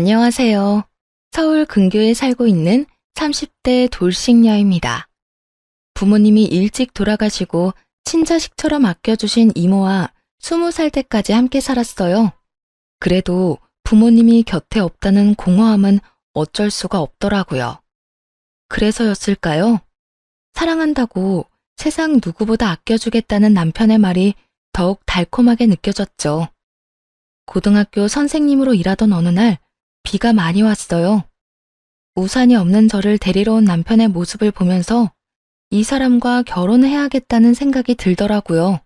안녕하세요. 서울 근교에 살고 있는 30대 돌싱녀입니다. 부모님이 일찍 돌아가시고 친자식처럼 아껴주신 이모와 20살 때까지 함께 살았어요. 그래도 부모님이 곁에 없다는 공허함은 어쩔 수가 없더라고요. 그래서였을까요? 사랑한다고 세상 누구보다 아껴주겠다는 남편의 말이 더욱 달콤하게 느껴졌죠. 고등학교 선생님으로 일하던 어느 날 비가 많이 왔어요. 우산이 없는 저를 데리러 온 남편의 모습을 보면서 이 사람과 결혼해야겠다는 생각이 들더라고요.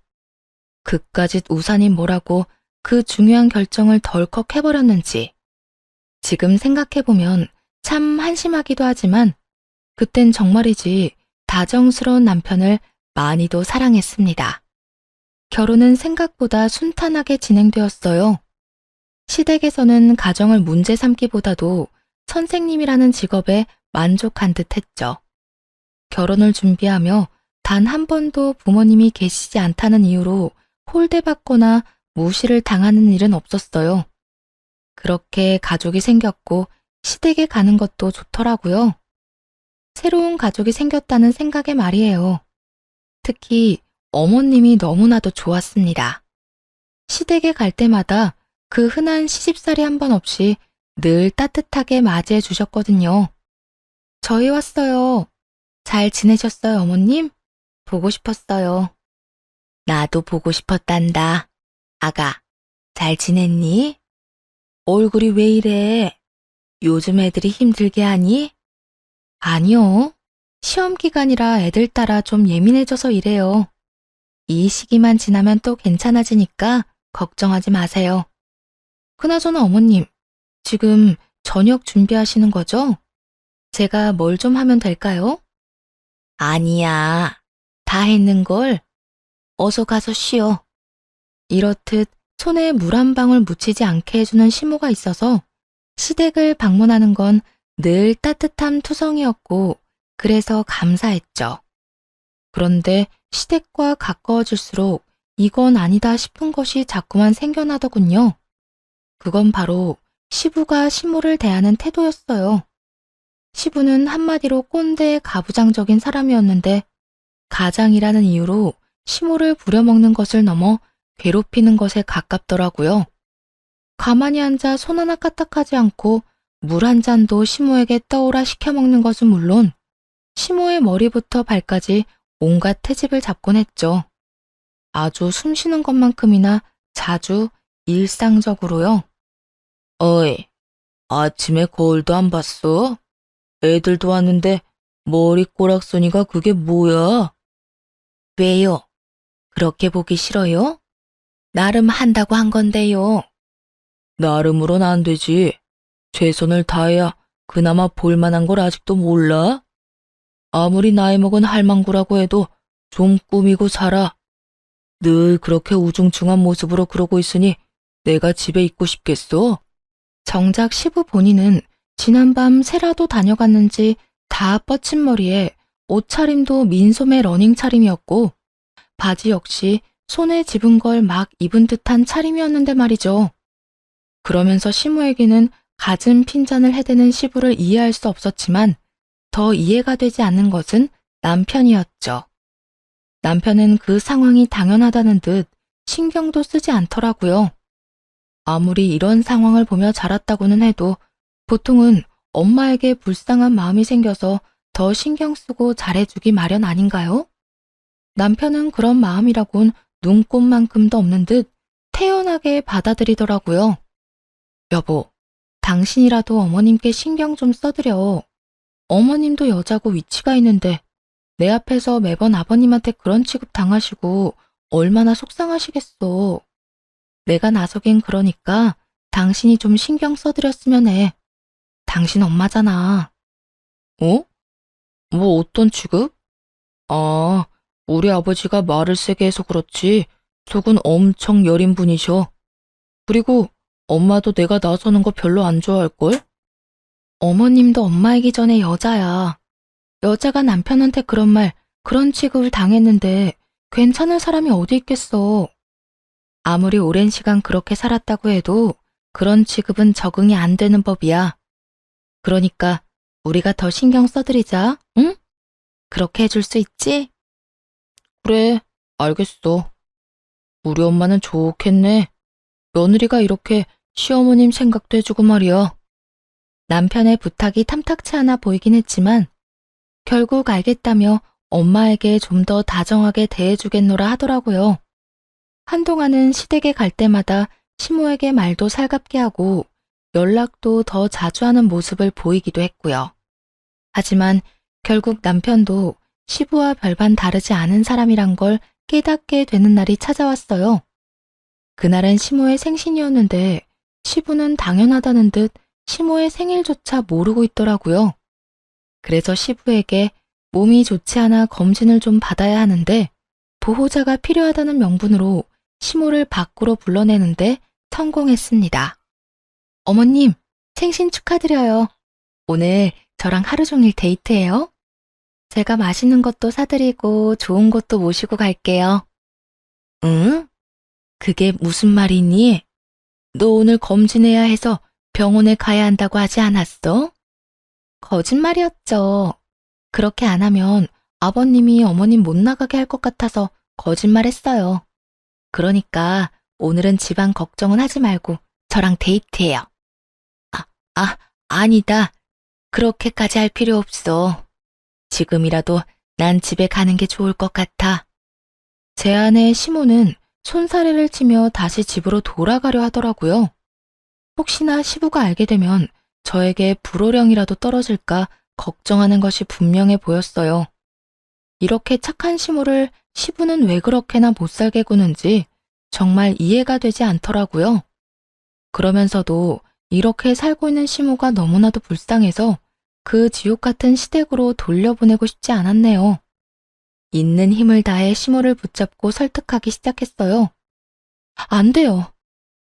그까짓 우산이 뭐라고 그 중요한 결정을 덜컥 해버렸는지. 지금 생각해보면 참 한심하기도 하지만 그땐 정말이지 다정스러운 남편을 많이도 사랑했습니다. 결혼은 생각보다 순탄하게 진행되었어요. 시댁에서는 가정을 문제 삼기보다도 선생님이라는 직업에 만족한 듯 했죠. 결혼을 준비하며 단 한 번도 부모님이 계시지 않다는 이유로 홀대받거나 무시를 당하는 일은 없었어요. 그렇게 가족이 생겼고 시댁에 가는 것도 좋더라고요. 새로운 가족이 생겼다는 생각에 말이에요. 특히 어머님이 너무나도 좋았습니다. 시댁에 갈 때마다 그 흔한 시집살이 한 번 없이 늘 따뜻하게 맞이해 주셨거든요. 저희 왔어요. 잘 지내셨어요, 어머님? 보고 싶었어요. 나도 보고 싶었단다. 아가, 잘 지냈니? 얼굴이 왜 이래? 요즘 애들이 힘들게 하니? 아니요. 시험 기간이라 애들 따라 좀 예민해져서 이래요. 이 시기만 지나면 또 괜찮아지니까 걱정하지 마세요. 그나저나 어머님, 지금 저녁 준비하시는 거죠? 제가 뭘 좀 하면 될까요? 아니야. 다 했는걸. 어서 가서 쉬어. 이렇듯 손에 물 한 방울 묻히지 않게 해주는 시모가 있어서 시댁을 방문하는 건 늘 따뜻함 투성이었고 그래서 감사했죠. 그런데 시댁과 가까워질수록 이건 아니다 싶은 것이 자꾸만 생겨나더군요. 그건 바로 시부가 시모를 대하는 태도였어요. 시부는 한마디로 꼰대 가부장적인 사람이었는데 가장이라는 이유로 시모를 부려먹는 것을 넘어 괴롭히는 것에 가깝더라고요. 가만히 앉아 손 하나 까딱하지 않고 물 한 잔도 시모에게 떠오라 시켜먹는 것은 물론 시모의 머리부터 발까지 온갖 태집을 잡곤 했죠. 아주 숨쉬는 것만큼이나 자주 일상적으로요. 어이, 아침에 거울도 안 봤어? 애들도 왔는데 머리 꼬락서니가 그게 뭐야? 왜요? 그렇게 보기 싫어요? 나름 한다고 한 건데요. 나름으론 안 되지. 최선을 다해야 그나마 볼만한 걸 아직도 몰라? 아무리 나이 먹은 할망구라고 해도 좀 꾸미고 살아. 늘 그렇게 우중충한 모습으로 그러고 있으니 내가 집에 있고 싶겠어? 정작 시부 본인은 지난밤 새라도 다녀갔는지 다 뻗친 머리에 옷차림도 민소매 러닝 차림이었고 바지 역시 손에 집은 걸 막 입은 듯한 차림이었는데 말이죠. 그러면서 시모에게는 갖은 핀잔을 해대는 시부를 이해할 수 없었지만 더 이해가 되지 않는 것은 남편이었죠. 남편은 그 상황이 당연하다는 듯 신경도 쓰지 않더라고요. 아무리 이런 상황을 보며 자랐다고는 해도 보통은 엄마에게 불쌍한 마음이 생겨서 더 신경 쓰고 잘해주기 마련 아닌가요? 남편은 그런 마음이라곤 눈꼽만큼도 없는 듯 태연하게 받아들이더라고요. 여보, 당신이라도 어머님께 신경 좀 써드려. 어머님도 여자고 위치가 있는데 내 앞에서 매번 아버님한테 그런 취급 당하시고 얼마나 속상하시겠어. 내가 나서긴 그러니까 당신이 좀 신경 써드렸으면 해. 당신 엄마잖아. 어? 뭐 어떤 취급? 아, 우리 아버지가 말을 세게 해서 그렇지 속은 엄청 여린 분이셔. 그리고 엄마도 내가 나서는 거 별로 안 좋아할걸? 어머님도 엄마이기 전에 여자야. 여자가 남편한테 그런 말, 그런 취급을 당했는데 괜찮을 사람이 어디 있겠어. 아무리 오랜 시간 그렇게 살았다고 해도 그런 취급은 적응이 안 되는 법이야. 그러니까 우리가 더 신경 써드리자, 응? 그렇게 해줄 수 있지? 그래, 알겠어. 우리 엄마는 좋겠네. 며느리가 이렇게 시어머님 생각도 해주고 말이야. 남편의 부탁이 탐탁치 않아 보이긴 했지만 결국 알겠다며 엄마에게 좀 더 다정하게 대해주겠노라 하더라고요. 한동안은 시댁에 갈 때마다 시모에게 말도 살갑게 하고 연락도 더 자주 하는 모습을 보이기도 했고요. 하지만 결국 남편도 시부와 별반 다르지 않은 사람이란 걸 깨닫게 되는 날이 찾아왔어요. 그날은 시모의 생신이었는데 시부는 당연하다는 듯 시모의 생일조차 모르고 있더라고요. 그래서 시부에게 몸이 좋지 않아 검진을 좀 받아야 하는데 보호자가 필요하다는 명분으로 시모를 밖으로 불러내는데 성공했습니다. 어머님, 생신 축하드려요. 오늘 저랑 하루 종일 데이트해요. 제가 맛있는 것도 사드리고 좋은 곳도 모시고 갈게요. 응? 그게 무슨 말이니? 너 오늘 검진해야 해서 병원에 가야 한다고 하지 않았어? 거짓말이었죠. 그렇게 안 하면 아버님이 어머님 못 나가게 할 것 같아서 거짓말했어요. 그러니까 오늘은 집안 걱정은 하지 말고 저랑 데이트해요. 아, 아니다. 그렇게까지 할 필요 없어. 지금이라도 난 집에 가는 게 좋을 것 같아. 제 아내 시모는 손사래를 치며 다시 집으로 돌아가려 하더라고요. 혹시나 시부가 알게 되면 저에게 불호령이라도 떨어질까 걱정하는 것이 분명해 보였어요. 이렇게 착한 시모를 시부는 왜 그렇게나 못살게 구는지 정말 이해가 되지 않더라고요. 그러면서도 이렇게 살고 있는 시모가 너무나도 불쌍해서 그 지옥 같은 시댁으로 돌려보내고 싶지 않았네요. 있는 힘을 다해 시모를 붙잡고 설득하기 시작했어요. 안 돼요.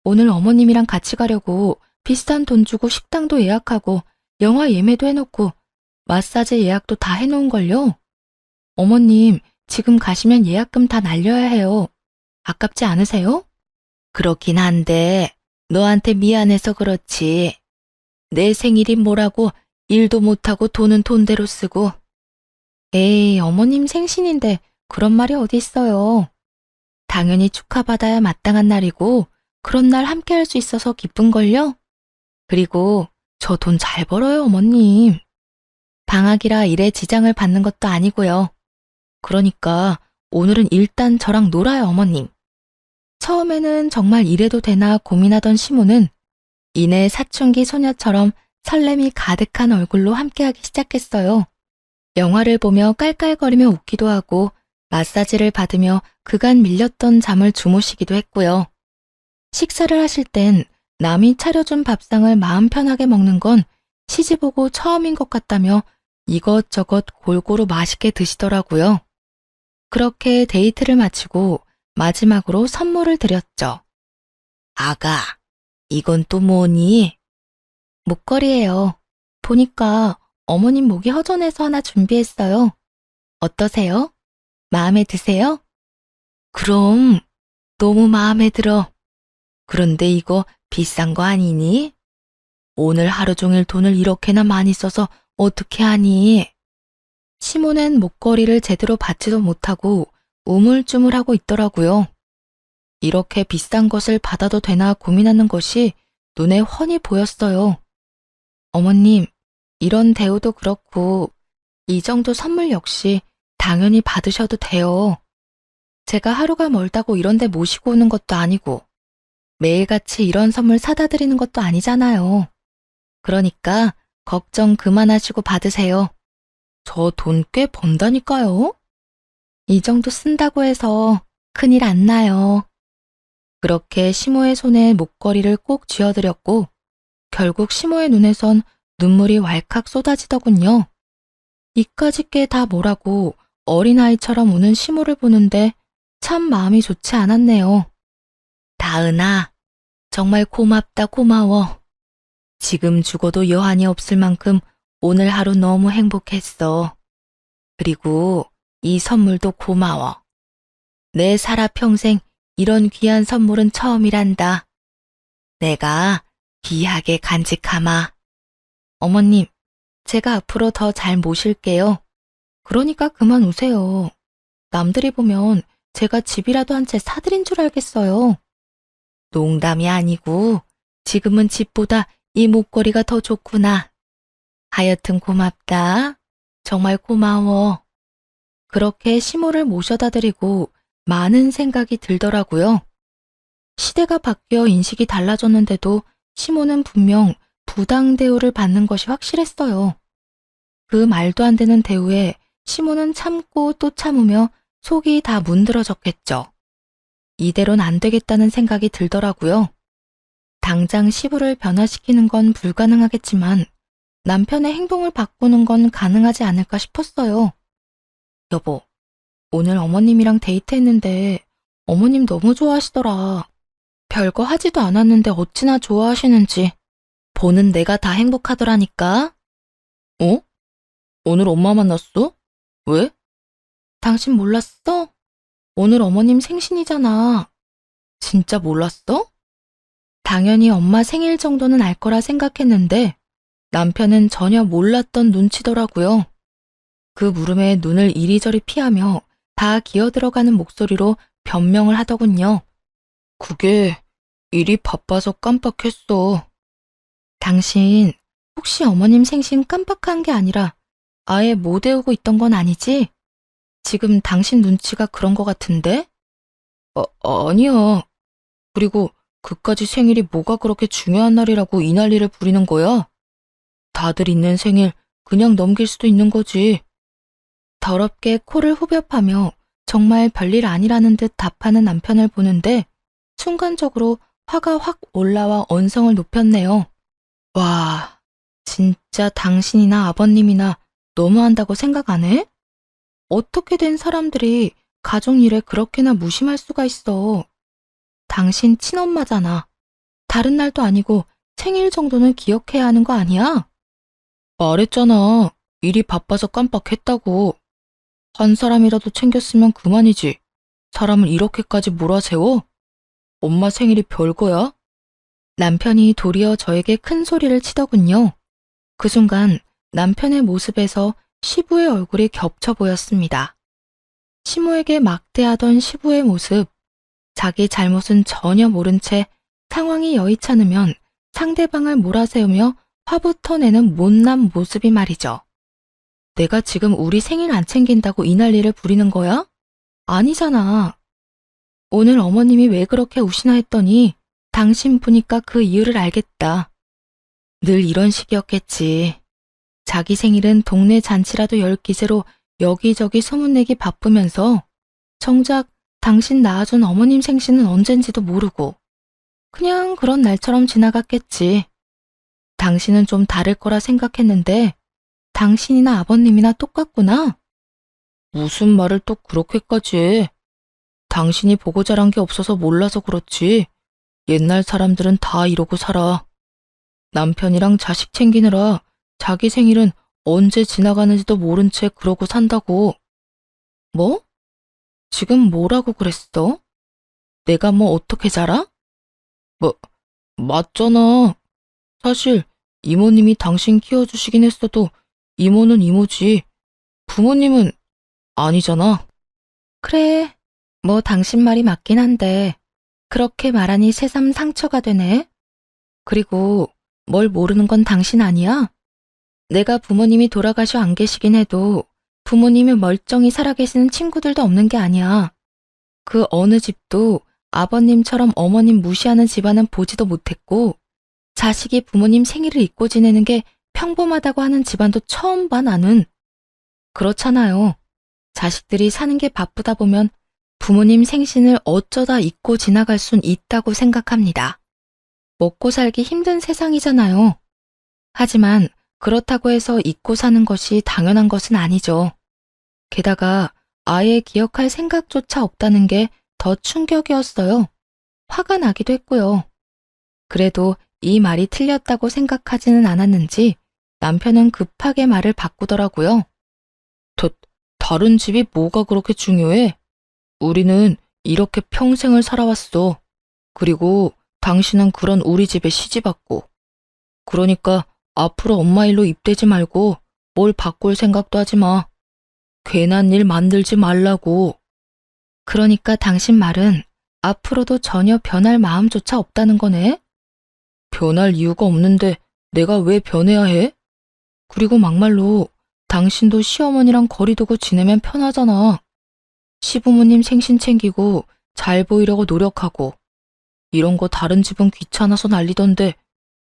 오늘 어머님이랑 같이 가려고 비싼 돈 주고 식당도 예약하고 영화 예매도 해놓고 마사지 예약도 다 해놓은걸요. 어머님, 지금 가시면 예약금 다 날려야 해요. 아깝지 않으세요? 그렇긴 한데 너한테 미안해서 그렇지. 내 생일이 뭐라고 일도 못하고 돈은 돈대로 쓰고. 에이, 어머님 생신인데 그런 말이 어디 있어요. 당연히 축하받아야 마땅한 날이고 그런 날 함께 할 수 있어서 기쁜걸요? 그리고 저 돈 잘 벌어요, 어머님. 방학이라 일에 지장을 받는 것도 아니고요. 그러니까 오늘은 일단 저랑 놀아요, 어머님. 처음에는 정말 이래도 되나 고민하던 시모는 이내 사춘기 소녀처럼 설렘이 가득한 얼굴로 함께하기 시작했어요. 영화를 보며 깔깔거리며 웃기도 하고 마사지를 받으며 그간 밀렸던 잠을 주무시기도 했고요. 식사를 하실 땐 남이 차려준 밥상을 마음 편하게 먹는 건 시집오고 처음인 것 같다며 이것저것 골고루 맛있게 드시더라고요. 그렇게 데이트를 마치고 마지막으로 선물을 드렸죠. 아가, 이건 또 뭐니? 목걸이예요. 보니까 어머님 목이 허전해서 하나 준비했어요. 어떠세요? 마음에 드세요? 그럼 너무 마음에 들어. 그런데 이거 비싼 거 아니니? 오늘 하루 종일 돈을 이렇게나 많이 써서 어떻게 하니? 시모는 목걸이를 제대로 받지도 못하고 우물쭈물하고 있더라고요. 이렇게 비싼 것을 받아도 되나 고민하는 것이 눈에 훤히 보였어요. 어머님, 이런 대우도 그렇고 이 정도 선물 역시 당연히 받으셔도 돼요. 제가 하루가 멀다고 이런 데 모시고 오는 것도 아니고 매일같이 이런 선물 사다 드리는 것도 아니잖아요. 그러니까 걱정 그만하시고 받으세요. 저 돈 꽤 번다니까요. 이 정도 쓴다고 해서 큰일 안 나요. 그렇게 시모의 손에 목걸이를 꼭 쥐어드렸고 결국 시모의 눈에선 눈물이 왈칵 쏟아지더군요. 이까짓 게 다 뭐라고 어린아이처럼 우는 시모를 보는데 참 마음이 좋지 않았네요. 다은아, 정말 고맙다 고마워. 지금 죽어도 여한이 없을 만큼 오늘 하루 너무 행복했어. 그리고 이 선물도 고마워. 내 살아 평생 이런 귀한 선물은 처음이란다. 내가 귀하게 간직하마. 어머님, 제가 앞으로 더 잘 모실게요. 그러니까 그만 오세요. 남들이 보면 제가 집이라도 한 채 사드린 줄 알겠어요. 농담이 아니고 지금은 집보다 이 목걸이가 더 좋구나. 하여튼 고맙다. 정말 고마워. 그렇게 시모를 모셔다 드리고 많은 생각이 들더라고요. 시대가 바뀌어 인식이 달라졌는데도 시모는 분명 부당 대우를 받는 것이 확실했어요. 그 말도 안 되는 대우에 시모는 참고 또 참으며 속이 다 문드러졌겠죠. 이대로는 안 되겠다는 생각이 들더라고요. 당장 시부를 변화시키는 건 불가능하겠지만 남편의 행동을 바꾸는 건 가능하지 않을까 싶었어요. 여보, 오늘 어머님이랑 데이트했는데 어머님 너무 좋아하시더라. 별거 하지도 않았는데 어찌나 좋아하시는지. 보는 내가 다 행복하더라니까. 어? 오늘 엄마 만났어? 왜? 당신 몰랐어? 오늘 어머님 생신이잖아. 진짜 몰랐어? 당연히 엄마 생일 정도는 알 거라 생각했는데 남편은 전혀 몰랐던 눈치더라고요. 그 물음에 눈을 이리저리 피하며 다 기어들어가는 목소리로 변명을 하더군요. 그게 일이 바빠서 깜빡했어. 당신 혹시 어머님 생신 깜빡한 게 아니라 아예 못 외우고 있던 건 아니지? 지금 당신 눈치가 그런 것 같은데? 아니야. 그리고 그까지 생일이 뭐가 그렇게 중요한 날이라고 이 난리를 부리는 거야? 다들 있는 생일 그냥 넘길 수도 있는 거지. 더럽게 코를 후벼파며 정말 별일 아니라는 듯 답하는 남편을 보는데 순간적으로 화가 확 올라와 언성을 높였네요. 와, 진짜 당신이나 아버님이나 너무한다고 생각 안 해? 어떻게 된 사람들이 가족 일에 그렇게나 무심할 수가 있어. 당신 친엄마잖아. 다른 날도 아니고 생일 정도는 기억해야 하는 거 아니야? 말했잖아. 일이 바빠서 깜빡했다고. 한 사람이라도 챙겼으면 그만이지. 사람을 이렇게까지 몰아세워? 엄마 생일이 별거야? 남편이 도리어 저에게 큰 소리를 치더군요. 그 순간 남편의 모습에서 시부의 얼굴이 겹쳐 보였습니다. 시모에게 막대하던 시부의 모습, 자기 잘못은 전혀 모른 채 상황이 여의찮으면 상대방을 몰아세우며 화부터 내는 못난 모습이 말이죠. 내가 지금 우리 생일 안 챙긴다고 이 난리를 부리는 거야? 아니잖아. 오늘 어머님이 왜 그렇게 우시나 했더니 당신 보니까 그 이유를 알겠다. 늘 이런 식이었겠지. 자기 생일은 동네 잔치라도 열 기세로 여기저기 소문내기 바쁘면서 정작 당신 낳아준 어머님 생신은 언젠지도 모르고 그냥 그런 날처럼 지나갔겠지. 당신은 좀 다를 거라 생각했는데 당신이나 아버님이나 똑같구나. 무슨 말을 또 그렇게까지 해. 당신이 보고 자란 게 없어서 몰라서 그렇지. 옛날 사람들은 다 이러고 살아. 남편이랑 자식 챙기느라 자기 생일은 언제 지나가는지도 모른 채 그러고 산다고. 뭐? 지금 뭐라고 그랬어? 내가 뭐 어떻게 자라? 뭐, 맞잖아. 사실 이모님이 당신 키워주시긴 했어도 이모는 이모지. 부모님은 아니잖아. 그래, 뭐 당신 말이 맞긴 한데 그렇게 말하니 새삼 상처가 되네. 그리고 뭘 모르는 건 당신 아니야? 내가 부모님이 돌아가셔 안 계시긴 해도 부모님이 멀쩡히 살아계시는 친구들도 없는 게 아니야. 그 어느 집도 아버님처럼 어머님 무시하는 집안은 보지도 못했고 자식이 부모님 생일을 잊고 지내는 게 평범하다고 하는 집안도 처음 봐 나는. 그렇잖아요. 자식들이 사는 게 바쁘다 보면 부모님 생신을 어쩌다 잊고 지나갈 순 있다고 생각합니다. 먹고 살기 힘든 세상이잖아요. 하지만 그렇다고 해서 잊고 사는 것이 당연한 것은 아니죠. 게다가 아예 기억할 생각조차 없다는 게 더 충격이었어요. 화가 나기도 했고요. 그래도 이 말이 틀렸다고 생각하지는 않았는지 남편은 급하게 말을 바꾸더라고요. 다른 집이 뭐가 그렇게 중요해? 우리는 이렇게 평생을 살아왔어. 그리고 당신은 그런 우리 집에 시집 왔고. 그러니까 앞으로 엄마 일로 입대지 말고 뭘 바꿀 생각도 하지 마. 괜한 일 만들지 말라고. 그러니까 당신 말은 앞으로도 전혀 변할 마음조차 없다는 거네? 변할 이유가 없는데 내가 왜 변해야 해? 그리고 막말로 당신도 시어머니랑 거리 두고 지내면 편하잖아. 시부모님 생신 챙기고 잘 보이려고 노력하고 이런 거 다른 집은 귀찮아서 난리던데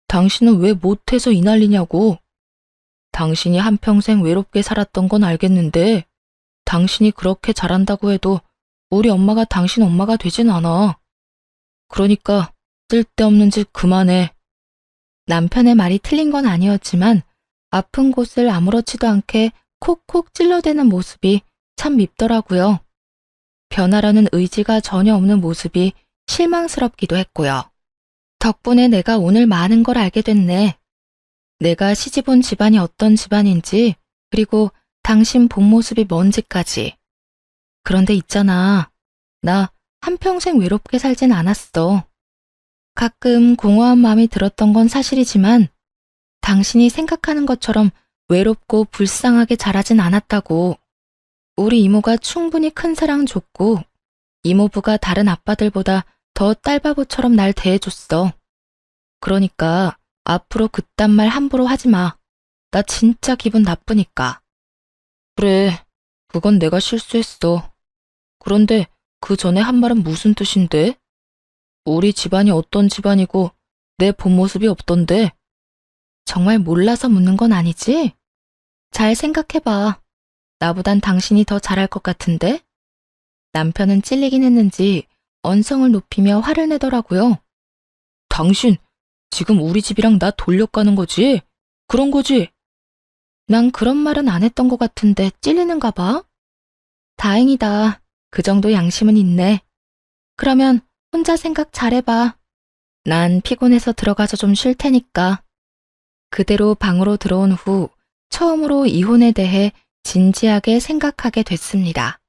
당신은 왜 못해서 이 난리냐고. 당신이 한평생 외롭게 살았던 건 알겠는데 당신이 그렇게 잘한다고 해도 우리 엄마가 당신 엄마가 되진 않아. 그러니까 쓸데없는 짓 그만해. 남편의 말이 틀린 건 아니었지만 아픈 곳을 아무렇지도 않게 콕콕 찔러대는 모습이 참 밉더라고요. 변하려는 의지가 전혀 없는 모습이 실망스럽기도 했고요. 덕분에 내가 오늘 많은 걸 알게 됐네. 내가 시집온 집안이 어떤 집안인지, 그리고 당신 본 모습이 뭔지까지. 그런데 있잖아. 나 한평생 외롭게 살진 않았어. 가끔 공허한 마음이 들었던 건 사실이지만 당신이 생각하는 것처럼 외롭고 불쌍하게 자라진 않았다고. 우리 이모가 충분히 큰 사랑 줬고 이모부가 다른 아빠들보다 더 딸바보처럼 날 대해줬어. 그러니까 앞으로 그딴 말 함부로 하지 마. 나 진짜 기분 나쁘니까. 그래, 그건 내가 실수했어. 그런데 그 전에 한 말은 무슨 뜻인데? 우리 집안이 어떤 집안이고 내 본 모습이 없던데? 정말 몰라서 묻는 건 아니지? 잘 생각해봐. 나보단 당신이 더 잘할 것 같은데? 남편은 찔리긴 했는지 언성을 높이며 화를 내더라고요. 당신, 지금 우리 집이랑 나 돌려가는 거지? 그런 거지? 난 그런 말은 안 했던 것 같은데 찔리는가 봐? 다행이다. 그 정도 양심은 있네. 그러면 혼자 생각 잘해봐. 난 피곤해서 들어가서 좀 쉴 테니까. 그대로 방으로 들어온 후 처음으로 이혼에 대해 진지하게 생각하게 됐습니다.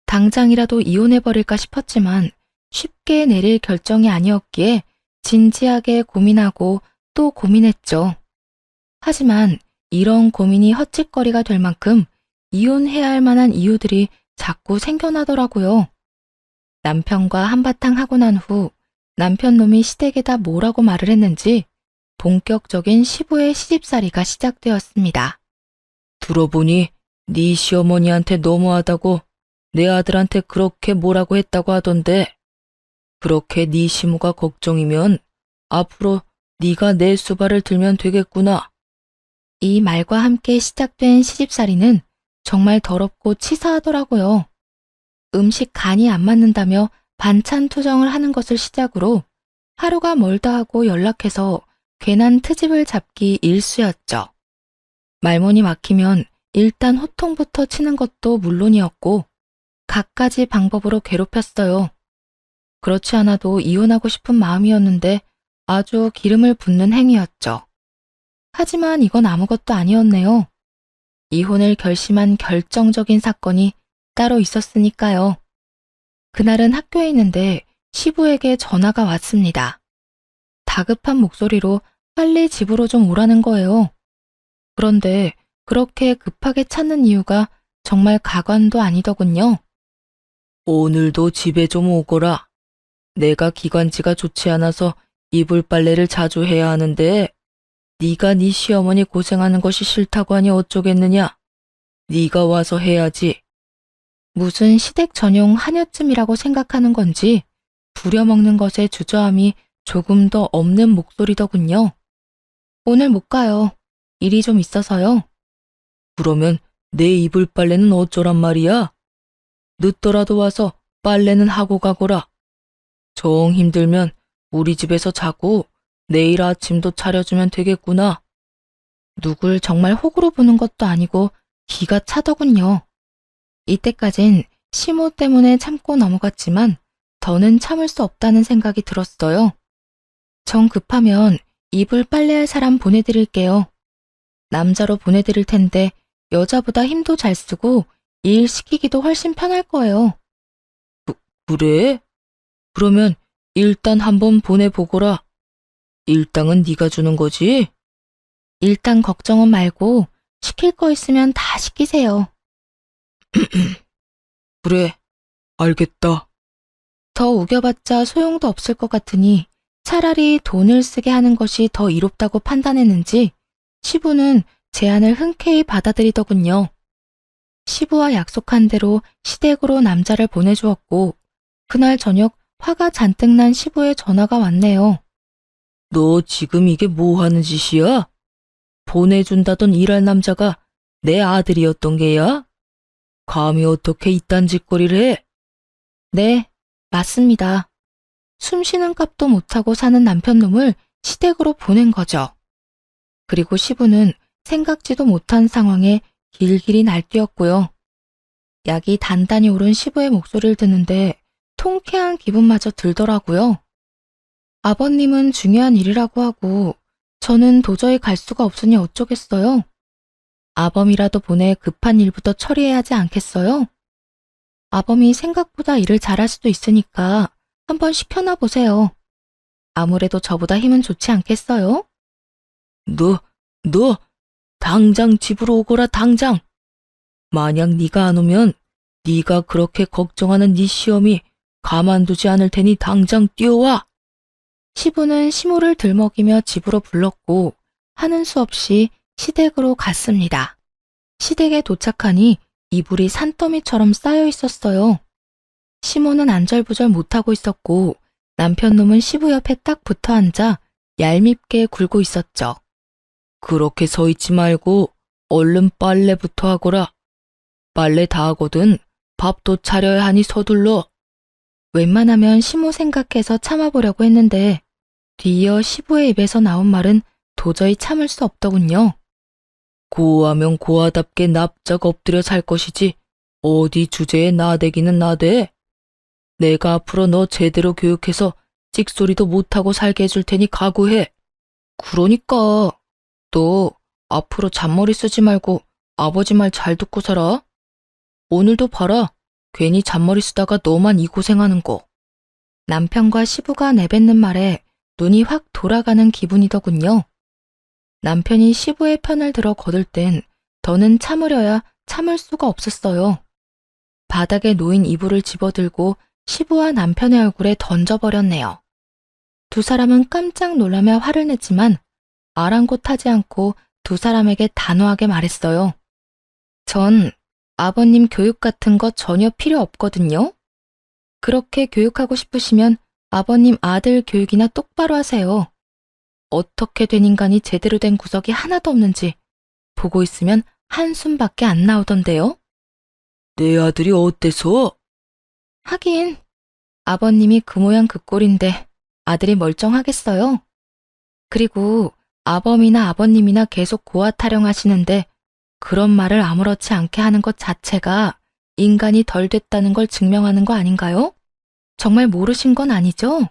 당장이라도 이혼해버릴까 싶었지만 쉽게 내릴 결정이 아니었기에 진지하게 고민하고 또 고민했죠. 하지만 이런 고민이 헛짓거리가 될 만큼 이혼해야 할 만한 이유들이 자꾸 생겨나더라고요. 남편과 한바탕 하고 난 후 남편 놈이 시댁에다 뭐라고 말을 했는지 본격적인 시부의 시집살이가 시작되었습니다. 들어보니 네 시어머니한테 너무하다고 내 아들한테 그렇게 뭐라고 했다고 하던데, 그렇게 네 시모가 걱정이면 앞으로 네가 내 수발을 들면 되겠구나. 이 말과 함께 시작된 시집살이는 정말 더럽고 치사하더라고요. 음식 간이 안 맞는다며 반찬 투정을 하는 것을 시작으로 하루가 멀다 하고 연락해서 괜한 트집을 잡기 일쑤였죠. 말문이 막히면 일단 호통부터 치는 것도 물론이었고 갖가지 방법으로 괴롭혔어요. 그렇지 않아도 이혼하고 싶은 마음이었는데 아주 기름을 붓는 행위였죠. 하지만 이건 아무것도 아니었네요. 이혼을 결심한 결정적인 사건이 따로 있었으니까요. 그날은 학교에 있는데 시부에게 전화가 왔습니다. 다급한 목소리로 빨리 집으로 좀 오라는 거예요. 그런데 그렇게 급하게 찾는 이유가 정말 가관도 아니더군요. 오늘도 집에 좀 오거라. 내가 기관지가 좋지 않아서 이불 빨래를 자주 해야 하는데 네가 네 시어머니 고생하는 것이 싫다고 하니 어쩌겠느냐. 네가 와서 해야지. 무슨 시댁 전용 한여쯤이라고 생각하는 건지 부려먹는 것에 주저함이 조금 더 없는 목소리더군요. 오늘 못 가요. 일이 좀 있어서요. 그러면 내 이불 빨래는 어쩌란 말이야? 늦더라도 와서 빨래는 하고 가거라. 정 힘들면 우리 집에서 자고 내일 아침도 차려주면 되겠구나. 누굴 정말 호구로 보는 것도 아니고 기가 차더군요. 이때까진 시모 때문에 참고 넘어갔지만 더는 참을 수 없다는 생각이 들었어요. 정 급하면 이불 빨래할 사람 보내드릴게요. 남자로 보내드릴 텐데 여자보다 힘도 잘 쓰고 일 시키기도 훨씬 편할 거예요. 그래? 그러면 일단 한번 보내보거라. 일당은 네가 주는 거지? 일단 걱정은 말고 시킬 거 있으면 다 시키세요. 그래, 알겠다. 더 우겨봤자 소용도 없을 것 같으니 차라리 돈을 쓰게 하는 것이 더 이롭다고 판단했는지 시부는 제안을 흔쾌히 받아들이더군요. 시부와 약속한 대로 시댁으로 남자를 보내주었고 그날 저녁 화가 잔뜩 난 시부의 전화가 왔네요. 너 지금 이게 뭐 하는 짓이야? 보내준다던 일할 남자가 내 아들이었던 게야? 감히 어떻게 이딴 짓거리를 해? 네, 맞습니다. 숨 쉬는 값도 못하고 사는 남편놈을 시댁으로 보낸 거죠. 그리고 시부는 생각지도 못한 상황에 길길이 날뛰었고요. 약이 단단히 오른 시부의 목소리를 듣는데 통쾌한 기분마저 들더라고요. 아버님은 중요한 일이라고 하고 저는 도저히 갈 수가 없으니 어쩌겠어요. 아범이라도 보내 급한 일부터 처리해야 하지 않겠어요? 아범이 생각보다 일을 잘할 수도 있으니까 한번 시켜놔 보세요. 아무래도 저보다 힘은 좋지 않겠어요? 너, 당장 집으로 오거라, 당장. 만약 네가 안 오면 네가 그렇게 걱정하는 네 시엄이 가만두지 않을 테니 당장 뛰어와. 시부는 시모를 들먹이며 집으로 불렀고 하는 수 없이 시댁으로 갔습니다. 시댁에 도착하니 이불이 산더미처럼 쌓여 있었어요. 시모는 안절부절 못하고 있었고 남편놈은 시부 옆에 딱 붙어 앉아 얄밉게 굴고 있었죠. 그렇게 서 있지 말고 얼른 빨래부터 하거라. 빨래 다 하거든 밥도 차려야 하니 서둘러. 웬만하면 시모 생각해서 참아보려고 했는데 뒤이어 시부의 입에서 나온 말은 도저히 참을 수 없더군요. 고하면 고하답게 납작 엎드려 살 것이지 어디 주제에 나대기는 나대. 내가 앞으로 너 제대로 교육해서 찍소리도 못하고 살게 해줄 테니 각오해. 그러니까 너 앞으로 잔머리 쓰지 말고 아버지 말 잘 듣고 살아. 오늘도 봐라. 괜히 잔머리 쓰다가 너만 이 고생하는 거. 남편과 시부가 내뱉는 말에 눈이 확 돌아가는 기분이더군요. 남편이 시부의 편을 들어 거들 땐 더는 참으려야 참을 수가 없었어요. 바닥에 놓인 이불을 집어들고 시부와 남편의 얼굴에 던져버렸네요. 두 사람은 깜짝 놀라며 화를 냈지만 아랑곳하지 않고 두 사람에게 단호하게 말했어요. 전 아버님 교육 같은 거 전혀 필요 없거든요. 그렇게 교육하고 싶으시면 아버님 아들 교육이나 똑바로 하세요. 어떻게 된 인간이 제대로 된 구석이 하나도 없는지 보고 있으면 한숨밖에 안 나오던데요. 내 아들이 어때서? 하긴 아버님이 그 모양 그 꼴인데 아들이 멀쩡하겠어요. 그리고 아범이나 아버님이나 계속 고아 타령하시는데 그런 말을 아무렇지 않게 하는 것 자체가 인간이 덜 됐다는 걸 증명하는 거 아닌가요? 정말 모르신 건 아니죠?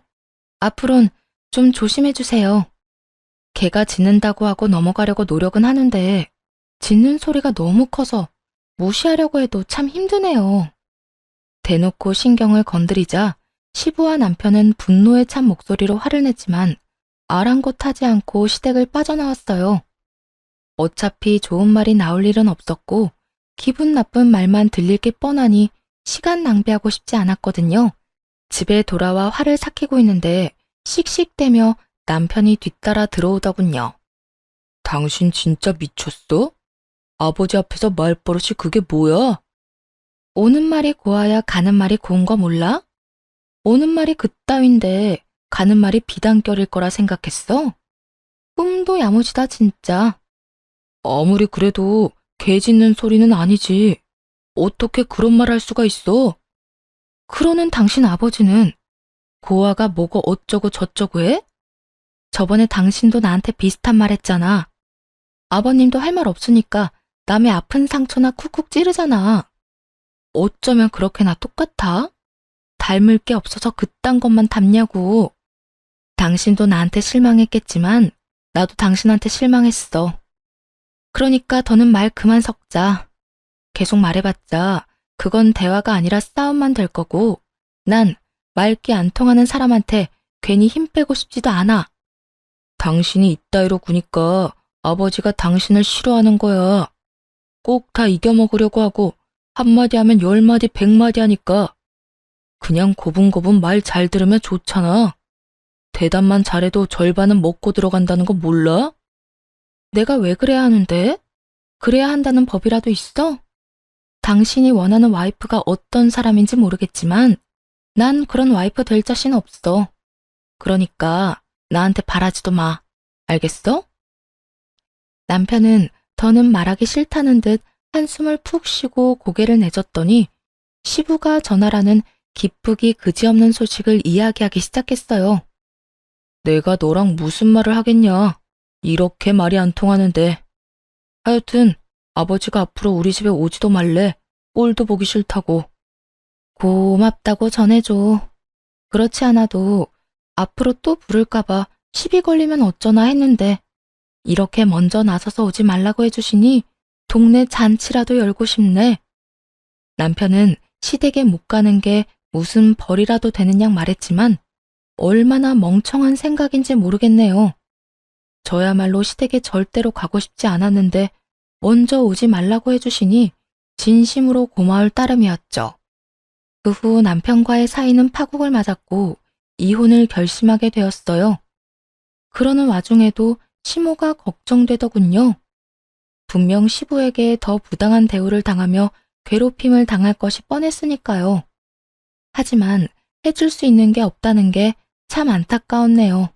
앞으론 좀 조심해 주세요. 개가 짖는다고 하고 넘어가려고 노력은 하는데 짖는 소리가 너무 커서 무시하려고 해도 참 힘드네요. 대놓고 신경을 건드리자 시부와 남편은 분노에 찬 목소리로 화를 냈지만 아랑곳하지 않고 시댁을 빠져나왔어요. 어차피 좋은 말이 나올 일은 없었고 기분 나쁜 말만 들릴 게 뻔하니 시간 낭비하고 싶지 않았거든요. 집에 돌아와 화를 삭히고 있는데 씩씩대며 남편이 뒤따라 들어오더군요. 당신 진짜 미쳤어? 아버지 앞에서 말버릇이 그게 뭐야? 오는 말이 고와야 가는 말이 고운 거 몰라? 오는 말이 그따윈데 가는 말이 비단결일 거라 생각했어? 꿈도 야무지다 진짜. 아무리 그래도 개 짖는 소리는 아니지. 어떻게 그런 말 할 수가 있어? 그러는 당신 아버지는 고아가 뭐고 어쩌고 저쩌고 해? 저번에 당신도 나한테 비슷한 말 했잖아. 아버님도 할 말 없으니까 남의 아픈 상처나 쿡쿡 찌르잖아. 어쩌면 그렇게나 똑같아? 닮을 게 없어서 그딴 것만 닮냐고. 당신도 나한테 실망했겠지만 나도 당신한테 실망했어. 그러니까 더는 말 그만 섞자. 계속 말해봤자 그건 대화가 아니라 싸움만 될 거고 난 말귀 안 통하는 사람한테 괜히 힘 빼고 싶지도 않아. 당신이 이따위로 구니까 아버지가 당신을 싫어하는 거야. 꼭 다 이겨먹으려고 하고 한마디 하면 10마디 100마디 하니까 그냥 고분고분 말 잘 들으면 좋잖아. 대답만 잘해도 절반은 먹고 들어간다는 거 몰라? 내가 왜 그래야 하는데? 그래야 한다는 법이라도 있어? 당신이 원하는 와이프가 어떤 사람인지 모르겠지만 난 그런 와이프 될 자신 없어. 그러니까 나한테 바라지도 마. 알겠어? 남편은 더는 말하기 싫다는 듯 한숨을 푹 쉬고 고개를 내젓더니 시부가 전화라는 기쁘기 그지없는 소식을 이야기하기 시작했어요. 내가 너랑 무슨 말을 하겠냐. 이렇게 말이 안 통하는데. 하여튼 아버지가 앞으로 우리 집에 오지도 말래. 꼴도 보기 싫다고. 고맙다고 전해줘. 그렇지 않아도 앞으로 또 부를까봐 시비 걸리면 어쩌나 했는데 이렇게 먼저 나서서 오지 말라고 해주시니 동네 잔치라도 열고 싶네. 남편은 시댁에 못 가는 게 무슨 벌이라도 되는 양 말했지만 얼마나 멍청한 생각인지 모르겠네요. 저야말로 시댁에 절대로 가고 싶지 않았는데 먼저 오지 말라고 해주시니 진심으로 고마울 따름이었죠. 그 후 남편과의 사이는 파국을 맞았고 이혼을 결심하게 되었어요. 그러는 와중에도 시모가 걱정되더군요. 분명 시부에게 더 부당한 대우를 당하며 괴롭힘을 당할 것이 뻔했으니까요. 하지만 해줄 수 있는 게 없다는 게 참 안타까웠네요.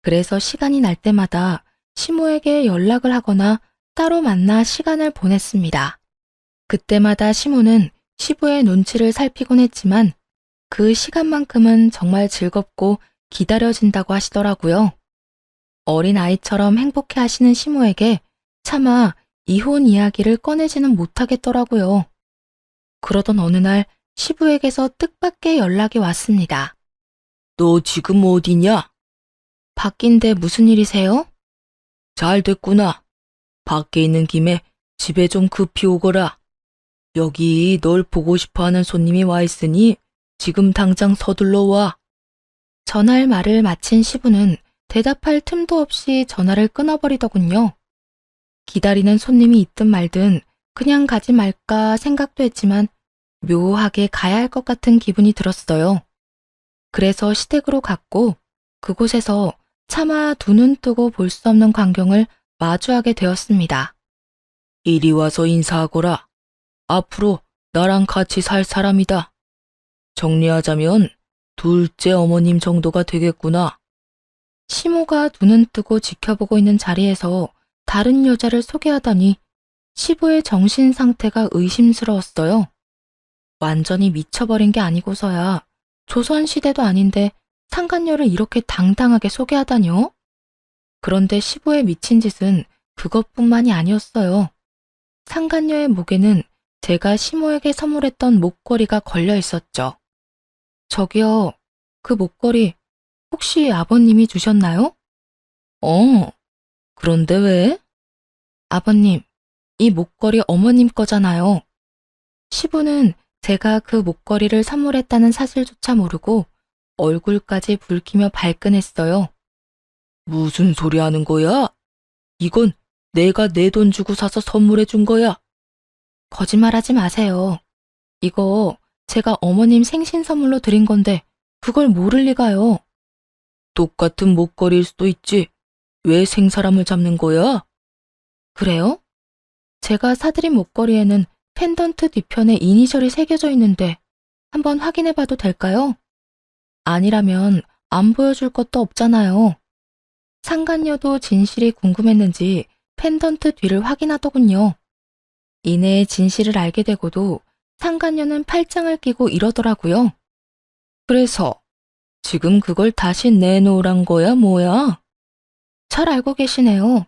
그래서 시간이 날 때마다 시모에게 연락을 하거나 따로 만나 시간을 보냈습니다. 그때마다 시모는 시부의 눈치를 살피곤 했지만 그 시간만큼은 정말 즐겁고 기다려진다고 하시더라고요. 어린 아이처럼 행복해 하시는 시모에게 차마 이혼 이야기를 꺼내지는 못하겠더라고요. 그러던 어느 날 시부에게서 뜻밖의 연락이 왔습니다. 너 지금 어디냐? 밖인데 무슨 일이세요? 잘 됐구나. 밖에 있는 김에 집에 좀 급히 오거라. 여기 널 보고 싶어하는 손님이 와 있으니 지금 당장 서둘러 와. 전화할 말을 마친 시부는 대답할 틈도 없이 전화를 끊어버리더군요. 기다리는 손님이 있든 말든 그냥 가지 말까 생각도 했지만 묘하게 가야 할 것 같은 기분이 들었어요. 그래서 시댁으로 갔고 그곳에서 차마 두 눈 뜨고 볼 수 없는 광경을 마주하게 되었습니다. 이리 와서 인사하거라. 앞으로 나랑 같이 살 사람이다. 정리하자면 둘째 어머님 정도가 되겠구나. 시모가 두 눈 뜨고 지켜보고 있는 자리에서 다른 여자를 소개하다니 시부의 정신 상태가 의심스러웠어요. 완전히 미쳐버린 게 아니고서야 조선시대도 아닌데 상간녀를 이렇게 당당하게 소개하다뇨? 그런데 시부의 미친 짓은 그것뿐만이 아니었어요. 상간녀의 목에는 제가 시모에게 선물했던 목걸이가 걸려 있었죠. 저기요, 그 목걸이 혹시 아버님이 주셨나요? 그런데 왜? 아버님, 이 목걸이 어머님 거잖아요. 시부는 제가 그 목걸이를 선물했다는 사실조차 모르고 얼굴까지 붉히며 발끈했어요. 무슨 소리 하는 거야? 이건 내가 내 돈 주고 사서 선물해 준 거야. 거짓말하지 마세요. 이거 제가 어머님 생신 선물로 드린 건데 그걸 모를 리가요. 똑같은 목걸이일 수도 있지. 왜 생사람을 잡는 거야? 그래요? 제가 사드린 목걸이에는 펜던트 뒤편에 이니셜이 새겨져 있는데 한번 확인해 봐도 될까요? 아니라면 안 보여줄 것도 없잖아요. 상간녀도 진실이 궁금했는지 펜던트 뒤를 확인하더군요. 이내에 진실을 알게 되고도 상간녀는 팔짱을 끼고 이러더라고요. 그래서 지금 그걸 다시 내놓으란 거야, 뭐야? 잘 알고 계시네요.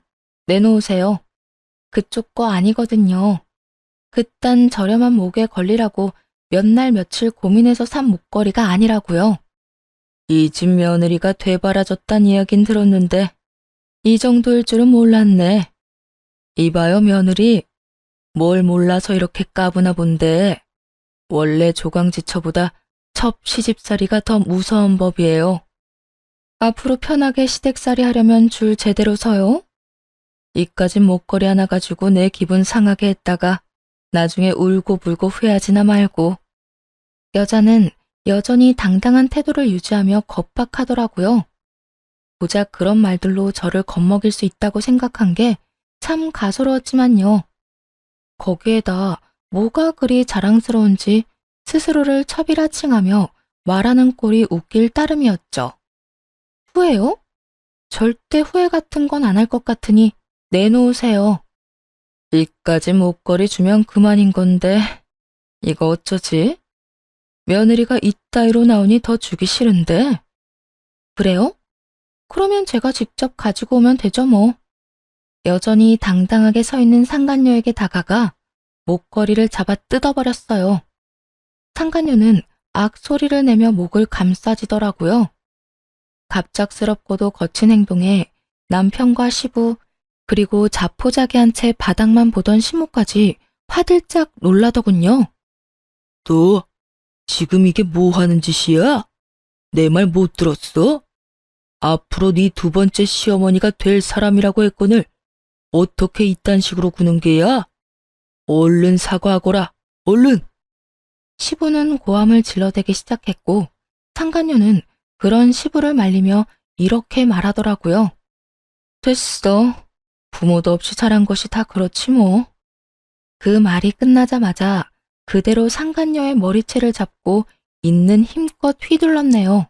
내놓으세요. 그쪽 거 아니거든요. 그딴 저렴한 목에 걸리라고 몇 날 며칠 고민해서 산 목걸이가 아니라고요. 이 집 며느리가 되바라졌단 이야긴 들었는데 이 정도일 줄은 몰랐네. 이봐요, 며느리. 뭘 몰라서 이렇게 까부나 본데 원래 조강지처보다 첩 시집살이가 더 무서운 법이에요. 앞으로 편하게 시댁살이 하려면 줄 제대로 서요. 이까진 목걸이 하나 가지고 내 기분 상하게 했다가 나중에 울고불고 후회하지나 말고. 여자는 여전히 당당한 태도를 유지하며 겁박하더라고요. 고작 그런 말들로 저를 겁먹일 수 있다고 생각한 게 참 가소로웠지만요. 거기에다 뭐가 그리 자랑스러운지 스스로를 처비라칭하며 말하는 꼴이 웃길 따름이었죠. 후회요? 절대 후회 같은 건 안 할 것 같으니 내놓으세요. 이까지 목걸이 주면 그만인 건데 이거 어쩌지? 며느리가 이따위로 나오니 더 주기 싫은데. 그래요? 그러면 제가 직접 가지고 오면 되죠 뭐. 여전히 당당하게 서 있는 상간녀에게 다가가 목걸이를 잡아 뜯어버렸어요. 상간녀는 악 소리를 내며 목을 감싸지더라고요. 갑작스럽고도 거친 행동에 남편과 시부 그리고 자포자기한 채 바닥만 보던 시모까지 화들짝 놀라더군요. 너 지금 이게 뭐 하는 짓이야? 내 말 못 들었어? 앞으로 네 두 번째 시어머니가 될 사람이라고 했거늘 어떻게 이딴 식으로 구는 게야? 얼른 사과하거라, 얼른! 시부는 고함을 질러대기 시작했고 상간녀는 그런 시부를 말리며 이렇게 말하더라고요. 됐어. 부모도 없이 자란 것이 다 그렇지 뭐. 그 말이 끝나자마자 그대로 상간녀의 머리채를 잡고 있는 힘껏 휘둘렀네요.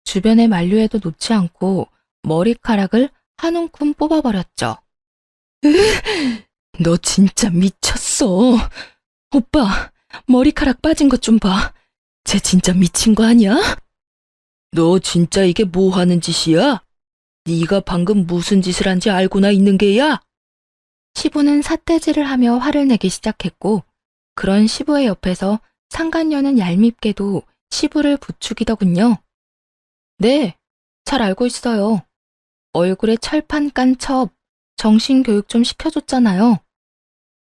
주변의 만류에도 놓지 않고 머리카락을 한 움큼 뽑아버렸죠. 너 진짜 미쳤어. 오빠, 머리카락 빠진 것 좀 봐. 쟤 진짜 미친 거 아니야? 너 진짜 이게 뭐 하는 짓이야? 네가 방금 무슨 짓을 한지 알고나 있는 게야? 시부는 삿대질을 하며 화를 내기 시작했고 그런 시부의 옆에서 상간녀는 얄밉게도 시부를 부추기더군요. 네, 잘 알고 있어요. 얼굴에 철판 깐 첩, 정신교육 좀 시켜줬잖아요.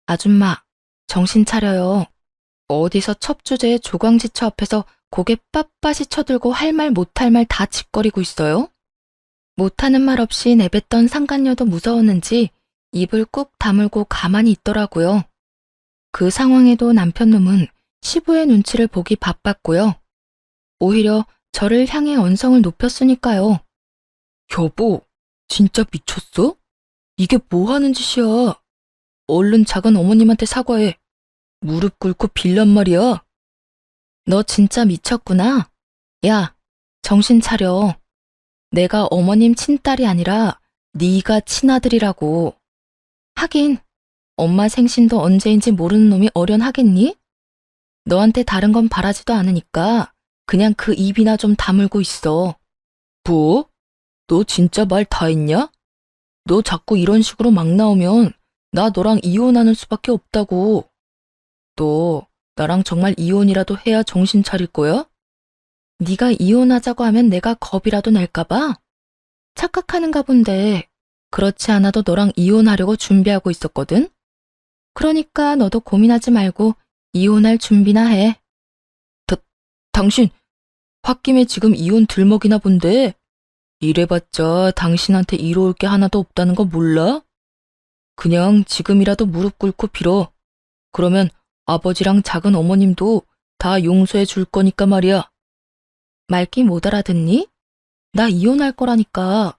아줌마, 정신 차려요. 어디서 첩 주제에 조광지처 앞에서 고개 빳빳이 쳐들고 할 말 못할 말 다 짓거리고 있어요? 못하는 말 없이 내뱉던 상간녀도 무서웠는지 입을 꾹 다물고 가만히 있더라고요. 그 상황에도 남편놈은 시부의 눈치를 보기 바빴고요. 오히려 저를 향해 언성을 높였으니까요. 여보, 진짜 미쳤어? 이게 뭐 하는 짓이야? 얼른 작은 어머님한테 사과해. 무릎 꿇고 빌란 말이야. 너 진짜 미쳤구나. 야, 정신 차려. 내가 어머님 친딸이 아니라 네가 친아들이라고. 하긴 엄마 생신도 언제인지 모르는 놈이 어련하겠니? 너한테 다른 건 바라지도 않으니까 그냥 그 입이나 좀 다물고 있어. 뭐? 너 진짜 말 다 했냐? 너 자꾸 이런 식으로 막 나오면 나 너랑 이혼하는 수밖에 없다고. 너 나랑 정말 이혼이라도 해야 정신 차릴 거야? 네가 이혼하자고 하면 내가 겁이라도 낼까 봐? 착각하는가 본데 그렇지 않아도 너랑 이혼하려고 준비하고 있었거든? 그러니까 너도 고민하지 말고 이혼할 준비나 해. 당신 홧김에 지금 이혼 들먹이나 본데 이래봤자 당신한테 이로울 게 하나도 없다는 거 몰라? 그냥 지금이라도 무릎 꿇고 빌어. 그러면 아버지랑 작은 어머님도 다 용서해 줄 거니까 말이야. 말귀 못 알아듣니? 나 이혼할 거라니까.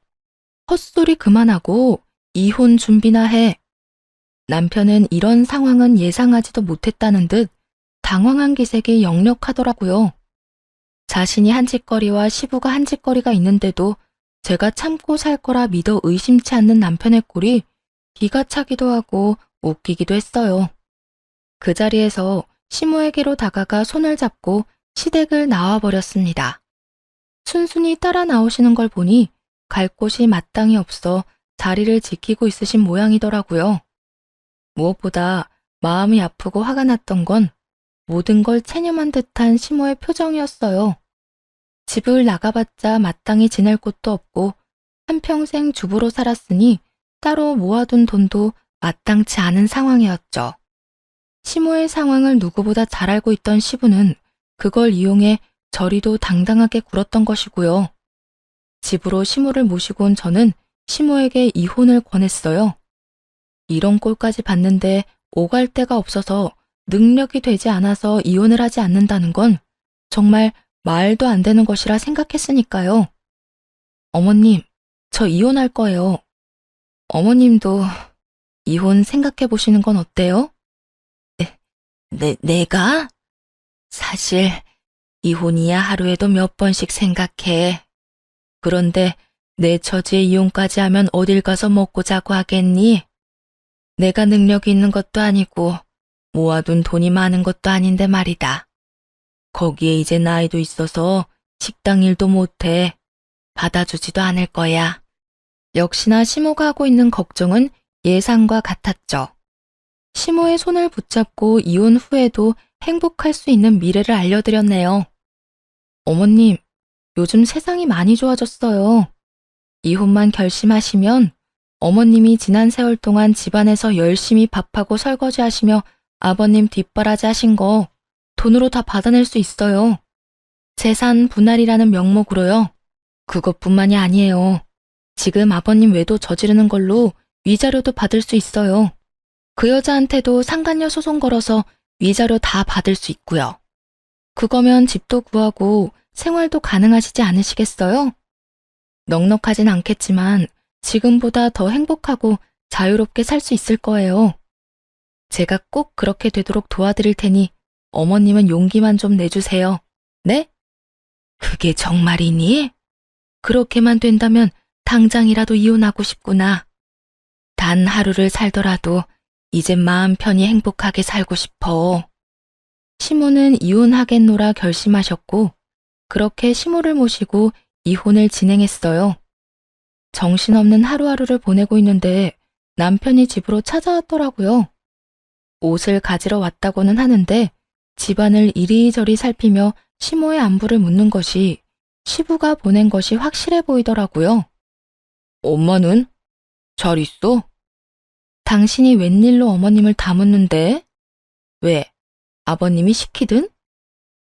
헛소리 그만하고 이혼 준비나 해. 남편은 이런 상황은 예상하지도 못했다는 듯 당황한 기색이 역력하더라고요. 자신이 한 짓거리와 시부가 한 짓거리가 있는데도 제가 참고 살 거라 믿어 의심치 않는 남편의 꼴이 기가 차기도 하고 웃기기도 했어요. 그 자리에서 시모에게로 다가가 손을 잡고 시댁을 나와버렸습니다. 순순히 따라 나오시는 걸 보니 갈 곳이 마땅히 없어 자리를 지키고 있으신 모양이더라고요. 무엇보다 마음이 아프고 화가 났던 건 모든 걸 체념한 듯한 시모의 표정이었어요. 집을 나가봤자 마땅히 지낼 곳도 없고 한평생 주부로 살았으니 따로 모아둔 돈도 마땅치 않은 상황이었죠. 시모의 상황을 누구보다 잘 알고 있던 시부는 그걸 이용해 저리도 당당하게 굴었던 것이고요. 집으로 시모를 모시고 온 저는 시모에게 이혼을 권했어요. 이런 꼴까지 봤는데 오갈 데가 없어서 능력이 되지 않아서 이혼을 하지 않는다는 건 정말 말도 안 되는 것이라 생각했으니까요. 어머님, 저 이혼할 거예요. 어머님도 이혼 생각해 보시는 건 어때요? 내가? 사실 이혼이야 하루에도 몇 번씩 생각해. 그런데 내 처지에 이혼까지 하면 어딜 가서 먹고 자고 하겠니? 내가 능력이 있는 것도 아니고 모아둔 돈이 많은 것도 아닌데 말이다. 거기에 이제 나이도 있어서 식당 일도 못해. 받아주지도 않을 거야. 역시나 시모가 하고 있는 걱정은 예상과 같았죠. 시모의 손을 붙잡고 이혼 후에도 행복할 수 있는 미래를 알려드렸네요. 어머님, 요즘 세상이 많이 좋아졌어요. 이혼만 결심하시면 어머님이 지난 세월 동안 집안에서 열심히 밥하고 설거지 하시며 아버님 뒷바라지 하신 거 돈으로 다 받아낼 수 있어요. 재산 분할이라는 명목으로요. 그것뿐만이 아니에요. 지금 아버님 외도 저지르는 걸로 위자료도 받을 수 있어요. 그 여자한테도 상간녀 소송 걸어서 위자료 다 받을 수 있고요. 그거면 집도 구하고 생활도 가능하시지 않으시겠어요? 넉넉하진 않겠지만 지금보다 더 행복하고 자유롭게 살 수 있을 거예요. 제가 꼭 그렇게 되도록 도와드릴 테니 어머님은 용기만 좀 내주세요. 네? 그게 정말이니? 그렇게만 된다면 당장이라도 이혼하고 싶구나. 단 하루를 살더라도 이젠 마음 편히 행복하게 살고 싶어. 시모는 이혼하겠노라 결심하셨고 그렇게 시모를 모시고 이혼을 진행했어요. 정신없는 하루하루를 보내고 있는데 남편이 집으로 찾아왔더라고요. 옷을 가지러 왔다고는 하는데 집안을 이리저리 살피며 시모의 안부를 묻는 것이 시부가 보낸 것이 확실해 보이더라고요. 엄마는? 잘 있어? 당신이 웬일로 어머님을 다 묻는데? 왜? 아버님이 시키든?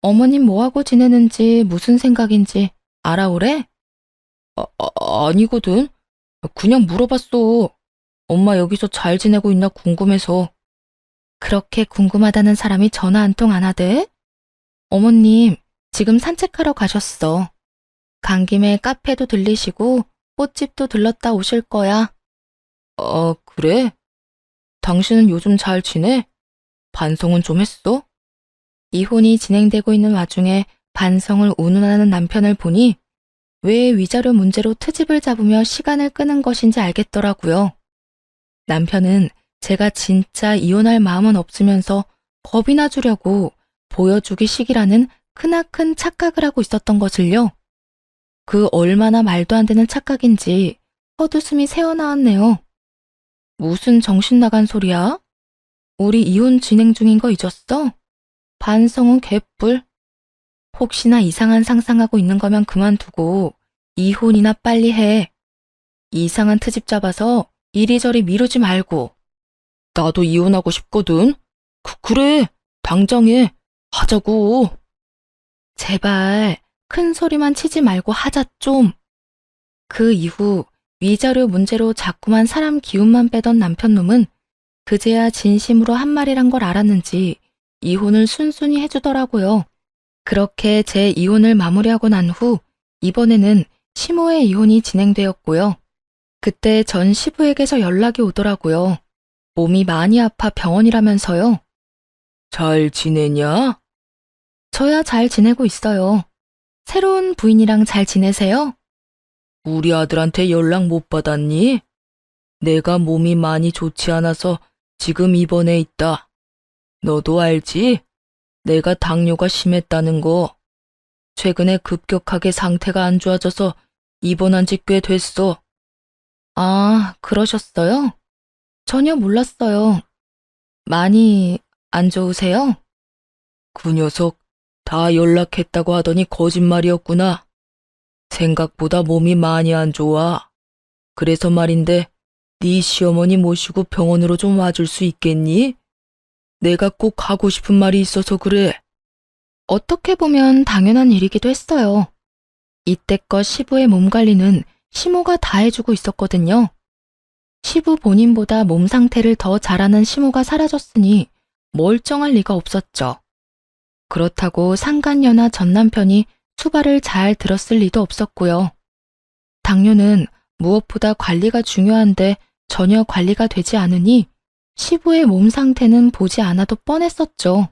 어머님 뭐하고 지내는지 무슨 생각인지 알아오래? 아니거든. 그냥 물어봤어. 엄마 여기서 잘 지내고 있나 궁금해서. 그렇게 궁금하다는 사람이 전화 한 통 안 하대? 어머님, 지금 산책하러 가셨어. 간 김에 카페도 들리시고 꽃집도 들렀다 오실 거야. 그래? 당신은 요즘 잘 지내? 반성은 좀 했어? 이혼이 진행되고 있는 와중에 반성을 운운하는 남편을 보니 왜 위자료 문제로 트집을 잡으며 시간을 끄는 것인지 알겠더라고요. 남편은 제가 진짜 이혼할 마음은 없으면서 겁이나 주려고 보여주기식이라는 크나큰 착각을 하고 있었던 것을요. 그 얼마나 말도 안 되는 착각인지 헛웃음이 새어나왔네요. 무슨 정신 나간 소리야? 우리 이혼 진행 중인 거 잊었어? 반성은 개뿔. 혹시나 이상한 상상하고 있는 거면 그만두고 이혼이나 빨리 해. 이상한 트집 잡아서 이리저리 미루지 말고. 나도 이혼하고 싶거든. 그래, 당장 해. 하자고. 제발 큰 소리만 치지 말고 하자 좀. 그 이후 위자료 문제로 자꾸만 사람 기운만 빼던 남편놈은 그제야 진심으로 한 말이란 걸 알았는지 이혼을 순순히 해주더라고요. 그렇게 제 이혼을 마무리하고 난 후 이번에는 시모의 이혼이 진행되었고요. 그때 전 시부에게서 연락이 오더라고요. 몸이 많이 아파 병원이라면서요. 잘 지내냐? 저야 잘 지내고 있어요. 새로운 부인이랑 잘 지내세요? 우리 아들한테 연락 못 받았니? 내가 몸이 많이 좋지 않아서 지금 입원해 있다. 너도 알지? 내가 당뇨가 심했다는 거. 최근에 급격하게 상태가 안 좋아져서 입원한 지 꽤 됐어. 아, 그러셨어요? 전혀 몰랐어요. 많이 안 좋으세요? 그 녀석 다 연락했다고 하더니 거짓말이었구나. 생각보다 몸이 많이 안 좋아. 그래서 말인데 네 시어머니 모시고 병원으로 좀 와줄 수 있겠니? 내가 꼭 하고 싶은 말이 있어서 그래. 어떻게 보면 당연한 일이기도 했어요. 이때껏 시부의 몸 관리는 시모가 다 해주고 있었거든요. 시부 본인보다 몸 상태를 더 잘하는 시모가 사라졌으니 멀쩡할 리가 없었죠. 그렇다고 상간녀나 전 남편이 수발을 잘 들었을 리도 없었고요. 당뇨는 무엇보다 관리가 중요한데 전혀 관리가 되지 않으니 시부의 몸 상태는 보지 않아도 뻔했었죠.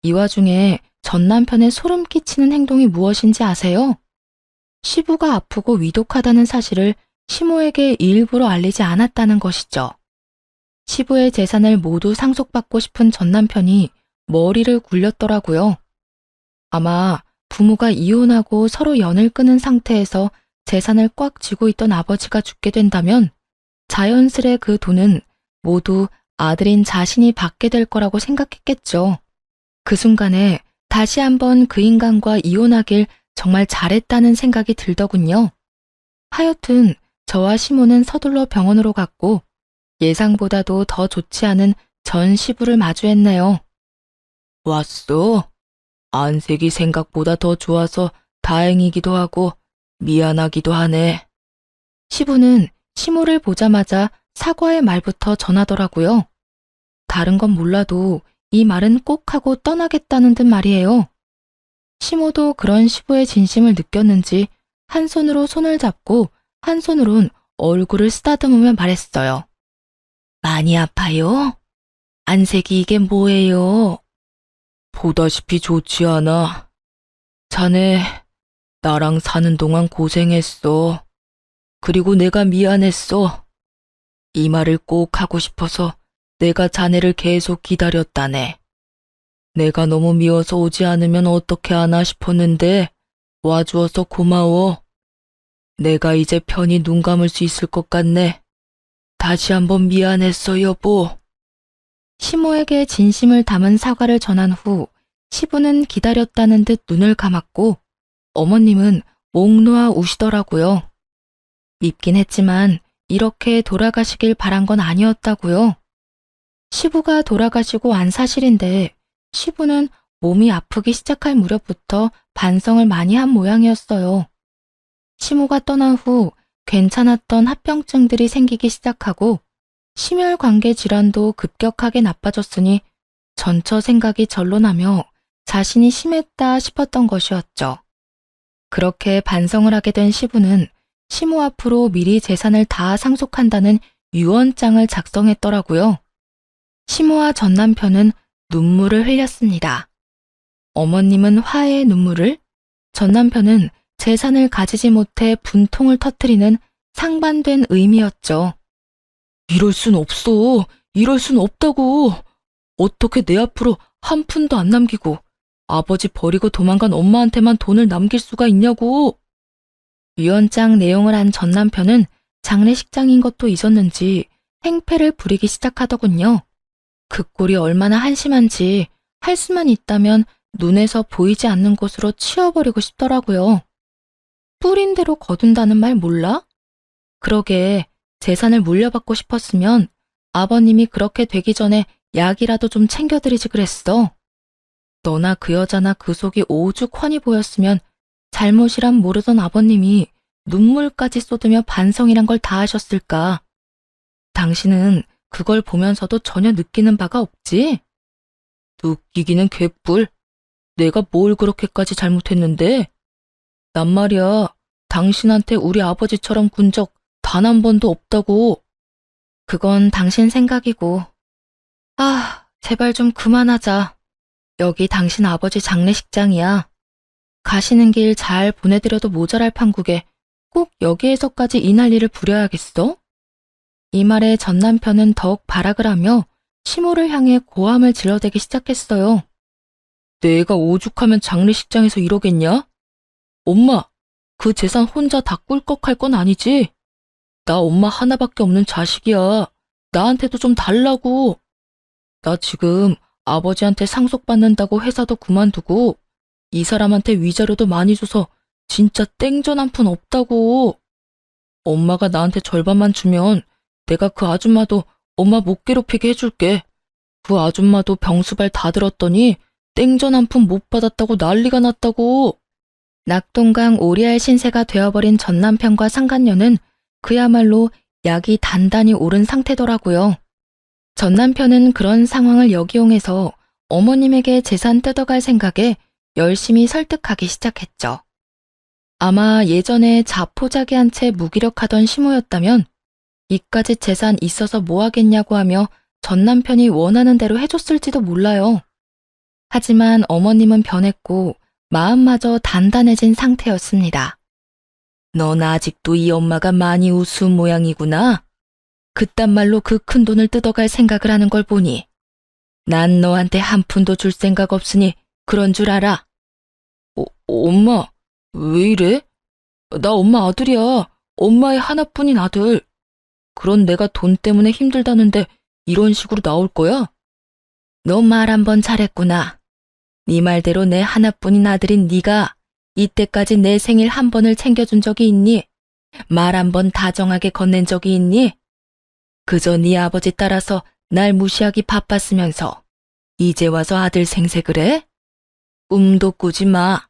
이 와중에 전 남편의 소름 끼치는 행동이 무엇인지 아세요? 시부가 아프고 위독하다는 사실을 시모에게 일부러 알리지 않았다는 것이죠. 시부의 재산을 모두 상속받고 싶은 전 남편이 머리를 굴렸더라고요. 아마 부모가 이혼하고 서로 연을 끊은 상태에서 재산을 꽉 쥐고 있던 아버지가 죽게 된다면 자연스레 그 돈은 모두 아들인 자신이 받게 될 거라고 생각했겠죠. 그 순간에 다시 한번 그 인간과 이혼하길 정말 잘했다는 생각이 들더군요. 하여튼 저와 시모는 서둘러 병원으로 갔고 예상보다도 더 좋지 않은 전 시부를 마주했네요. 왔어? 안색이 생각보다 더 좋아서 다행이기도 하고 미안하기도 하네. 시부는 시모를 보자마자 사과의 말부터 전하더라고요. 다른 건 몰라도 이 말은 꼭 하고 떠나겠다는 듯 말이에요. 시모도 그런 시부의 진심을 느꼈는지 한 손으로 손을 잡고 한 손으론 얼굴을 쓰다듬으며 말했어요. 많이 아파요? 안색이 이게 뭐예요? 보다시피 좋지 않아. 자네, 나랑 사는 동안 고생했어. 그리고 내가 미안했어. 이 말을 꼭 하고 싶어서 내가 자네를 계속 기다렸다네. 내가 너무 미워서 오지 않으면 어떻게 하나 싶었는데 와주어서 고마워. 내가 이제 편히 눈 감을 수 있을 것 같네. 다시 한번 미안했어, 여보. 시모에게 진심을 담은 사과를 전한 후 시부는 기다렸다는 듯 눈을 감았고 어머님은 목 놓아 우시더라고요. 밉긴 했지만 이렇게 돌아가시길 바란 건 아니었다고요. 시부가 돌아가시고 안 사실인데 시부는 몸이 아프기 시작할 무렵부터 반성을 많이 한 모양이었어요. 시모가 떠난 후 괜찮았던 합병증들이 생기기 시작하고 심혈관계 질환도 급격하게 나빠졌으니 전처 생각이 절로 나며 자신이 심했다 싶었던 것이었죠. 그렇게 반성을 하게 된 시부는 시모 앞으로 미리 재산을 다 상속한다는 유언장을 작성했더라고요. 시모와 전 남편은 눈물을 흘렸습니다. 어머님은 화해의 눈물을, 전 남편은 재산을 가지지 못해 분통을 터뜨리는 상반된 의미였죠. 이럴 순 없어. 이럴 순 없다고. 어떻게 내 앞으로 한 푼도 안 남기고 아버지 버리고 도망간 엄마한테만 돈을 남길 수가 있냐고. 유언장 내용을 안 전 남편은 장례식장인 것도 잊었는지 행패를 부리기 시작하더군요. 그 꼴이 얼마나 한심한지 할 수만 있다면 눈에서 보이지 않는 곳으로 치워버리고 싶더라고요. 뿌린 대로 거둔다는 말 몰라? 그러게 재산을 물려받고 싶었으면 아버님이 그렇게 되기 전에 약이라도 좀 챙겨드리지 그랬어. 너나 그 여자나 그 속이 오죽 훤히 보였으면 잘못이란 모르던 아버님이 눈물까지 쏟으며 반성이란 걸 다 하셨을까? 당신은 그걸 보면서도 전혀 느끼는 바가 없지? 느끼기는 개뿔. 내가 뭘 그렇게까지 잘못했는데? 난 말이야, 당신한테 우리 아버지처럼 군 적 단 한 번도 없다고. 그건 당신 생각이고. 아, 제발 좀 그만하자. 여기 당신 아버지 장례식장이야. 가시는 길 잘 보내드려도 모자랄 판국에 꼭 여기에서까지 이 난리를 부려야겠어? 이 말에 전 남편은 더욱 발악을 하며 시모를 향해 고함을 질러대기 시작했어요. 내가 오죽하면 장례식장에서 이러겠냐? 엄마, 그 재산 혼자 다 꿀꺽할 건 아니지? 나 엄마 하나밖에 없는 자식이야. 나한테도 좀 달라고. 나 지금 아버지한테 상속받는다고 회사도 그만두고 이 사람한테 위자료도 많이 줘서 진짜 땡전 한 푼 없다고. 엄마가 나한테 절반만 주면 내가 그 아줌마도 엄마 못 괴롭히게 해줄게. 그 아줌마도 병수발 다 들었더니 땡전 한 푼 못 받았다고 난리가 났다고. 낙동강 오리알 신세가 되어버린 전 남편과 상간녀는 그야말로 약이 단단히 오른 상태더라고요. 전 남편은 그런 상황을 역이용해서 어머님에게 재산 뜯어갈 생각에 열심히 설득하기 시작했죠. 아마 예전에 자포자기한 채 무기력하던 시모였다면 이까짓 재산 있어서 뭐 하겠냐고 하며 전 남편이 원하는 대로 해줬을지도 몰라요. 하지만 어머님은 변했고 마음마저 단단해진 상태였습니다. 넌 아직도 이 엄마가 많이 우스운 모양이구나. 그딴 말로 그 큰 돈을 뜯어갈 생각을 하는 걸 보니 난 너한테 한 푼도 줄 생각 없으니 그런 줄 알아. 엄마, 왜 이래? 나 엄마 아들이야. 엄마의 하나뿐인 아들. 그런 내가 돈 때문에 힘들다는데 이런 식으로 나올 거야? 너 말 한 번 잘했구나. 네 말대로 내 하나뿐인 아들인 네가 이때까지 내 생일 한 번을 챙겨준 적이 있니? 말 한 번 다정하게 건넨 적이 있니? 그저 네 아버지 따라서 날 무시하기 바빴으면서 이제 와서 아들 생색을 해? 꿈도 꾸지 마.